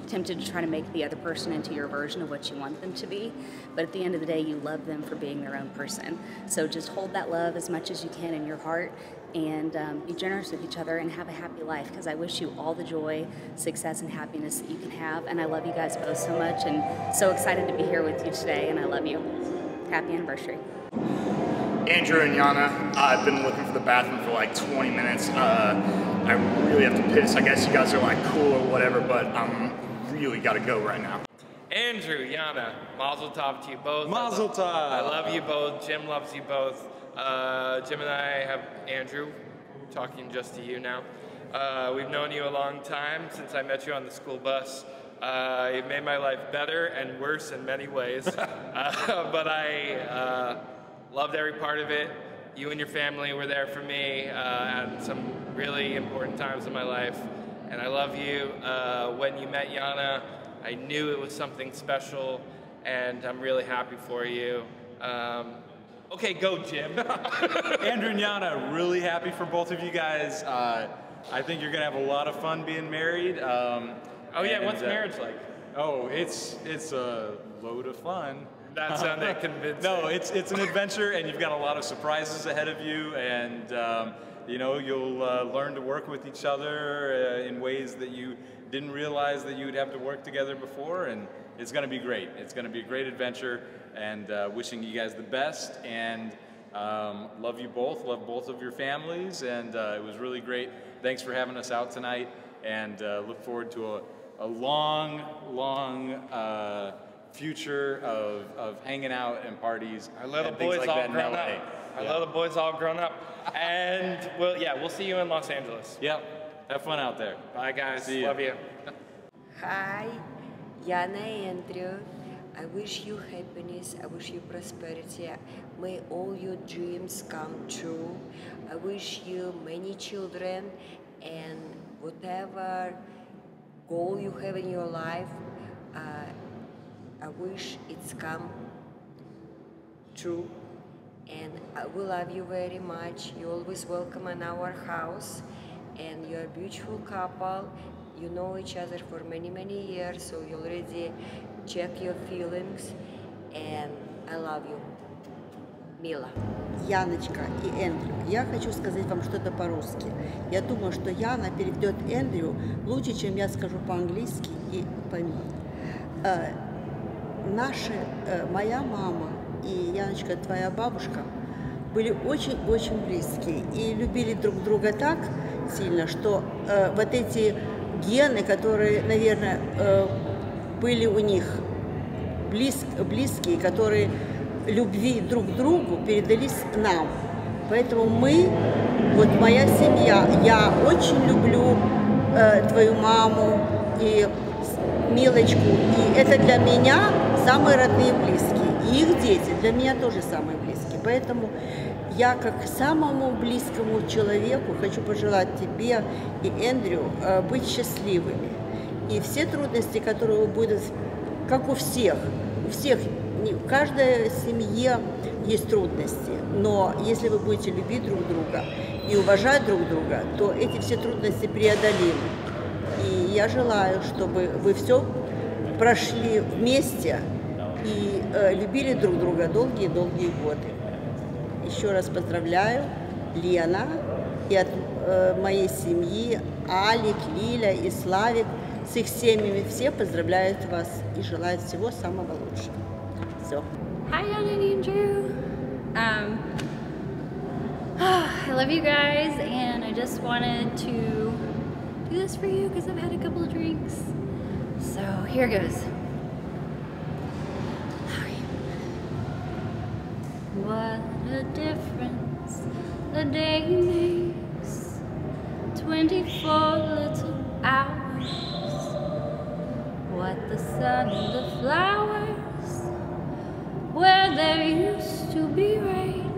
tempted to try to make the other person into your version of what you want them to be, but at the end of the day, you love them for being their own person. So just hold that love as much as you can in your heart, and be generous with each other and have a happy life, because I wish you all the joy, success, and happiness that you can have, and I love you guys both so much, and so excited to be here with you today, and I love you. Happy anniversary. Andrew and Yana, I've been looking for the bathroom for like 20 minutes. I really have to piss. I guess you guys are like cool or whatever, but I'm really gotta go right now. Andrew, Yana, Mazel Tov to you both. Mazel Tov. I love you both. Jim loves you both. Jim and I have Andrew talking just to you now. We've known you a long time, since I met you on the school bus. You've made my life better and worse in many ways, but I loved every part of it. You and your family were there for me at some really important times in my life, and I love you. When you met Yana, I knew it was something special, and I'm really happy for you. Okay, go, Jim. Andrew and Yana, really happy for both of you guys. I think you're gonna have a lot of fun being married. Oh yeah, what's marriage like? Oh, it's a load of fun. That sounded convincing. No, it's an adventure, and you've got a lot of surprises ahead of you, and you know, you'll learn to work with each other in ways that you didn't realize that you would have to work together before, and it's going to be great. It's going to be a great adventure, and wishing you guys the best, and love you both, love both of your families, and it was really great. Thanks for having us out tonight, and look forward to a long, long future of hanging out and parties. Our little and things boys like all that in grown LA. up. Our little boys all grown up. And we'll see you in Los Angeles. Yep. Have fun out there. Bye guys. See ya. Love you. Hi, Yana and Andrew. I wish you happiness. I wish you prosperity. May all your dreams come true. I wish you many children, and whatever goal you have in your life, I wish it's come true. And we love you very much. You're always welcome in our house, and you're a beautiful couple. You know each other for many, many years, so you already check your feelings, and I love you. Мила. Яночка и Эндрю, я хочу сказать вам что-то по-русски. Я думаю, что Яна переведет Эндрю лучше, чем я скажу по-английски и поймет. Моя мама и Яночка, твоя бабушка, были очень-очень близкие и любили друг друга так сильно, что вот эти гены, которые, наверное, были у них близкие, которые любви друг к другу передались нам. Поэтому мы, вот моя семья, я очень люблю твою маму и Милочку, и это для меня самые родные и близкие. И их дети для меня тоже самые близкие. Поэтому я, как самому близкому человеку, хочу пожелать тебе и Эндрю быть счастливыми. И все трудности, которые будут, как у всех, в каждой семье есть трудности, но если вы будете любить друг друга и уважать друг друга, то эти все трудности преодолимы. И я желаю, чтобы вы все прошли вместе и любили друг друга долгие-долгие годы. Еще раз поздравляю, Лена, и от моей семьи, Алик, Лиля и Славик, с их семьями, все поздравляют вас и желают всего самого лучшего. Все. Hi, Yana and Andrew. I love you guys, and I just wanted to do this for you because I've had a couple of drinks. So here goes. What a difference a day makes. 24 little hours. What the sun and the flowers, where there used to be rain.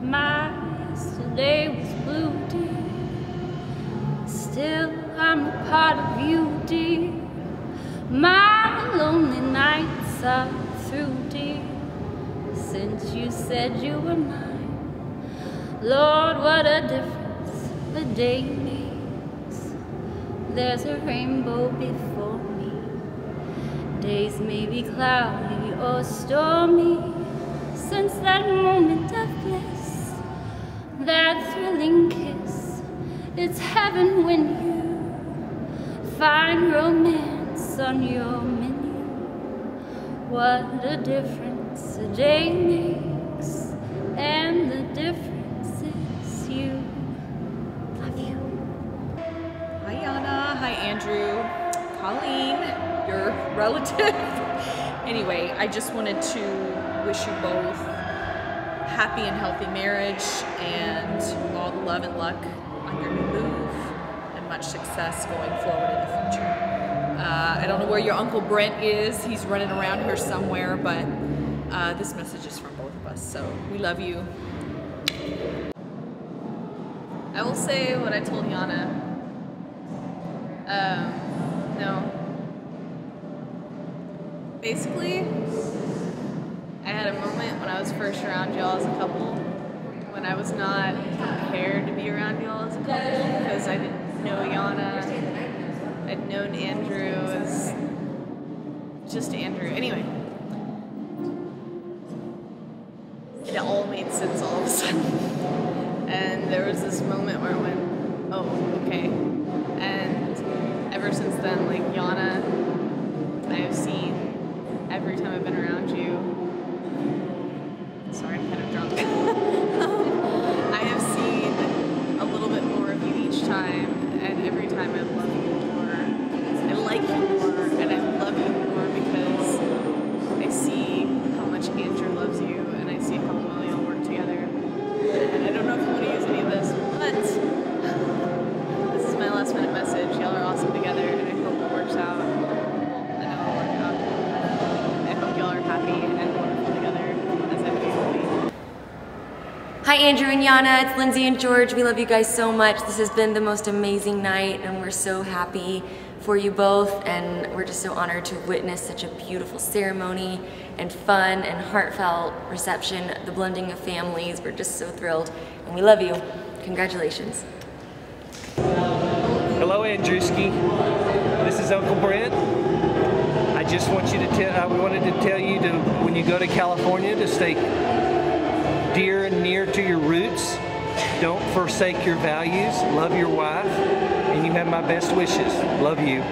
My yesterday was blue, dear. Still, I'm a part of you, dear. My lonely nights are through, dear. Since you said you were mine, Lord, what a difference a day makes. There's a rainbow before me. Days may be cloudy or stormy. Since that moment of bliss, that thrilling kiss, it's heaven when you find romance on your menu. What a difference a day makes, and the difference is you. Love you. Hi Yana, hi Andrew, Colleen, your relative. Anyway, I just wanted to wish you both happy and healthy marriage and all the love and luck on your new move. much success going forward in the future. I don't know where your Uncle Brent is. He's running around here somewhere, but this message is from both of us, so we love you. I will say what I told Yana. No. Basically, I had a moment when I was first around y'all as a couple, when I was not prepared to be around y'all as a couple, because I didn't know Yana. I'd known Andrew as just Andrew. Anyway, it all made sense all of a sudden. And there was this moment where I went, oh, okay. And ever since then, like Yana, I have seen every time I've been around you. Sorry, I'm kind of drunk. I have seen a little bit more of you each time, and every time I love you more. I like you more, and I love you more because I see how much Andrew loves you, and I see how well y'all work together. And I don't know if you want to use any of this, but this is my last minute message. Y'all are awesome together, and I hope it works out. I know it'll work out. I hope y'all are happy and wonderful together, as I know you will be. Hi Andrew and Yana, it's Lindsay and George. We love you guys so much. This has been the most amazing night and we're so happy for you both, and we're just so honored to witness such a beautiful ceremony and fun and heartfelt reception, the blending of families. We're just so thrilled and we love you. Congratulations. Hello Andrewski, this is Uncle Brent. I just want you to tell, we wanted to tell you to, when you go to California, to stay dear and near to your roots. Don't forsake your values. Love your wife, and you have my best wishes. Love you.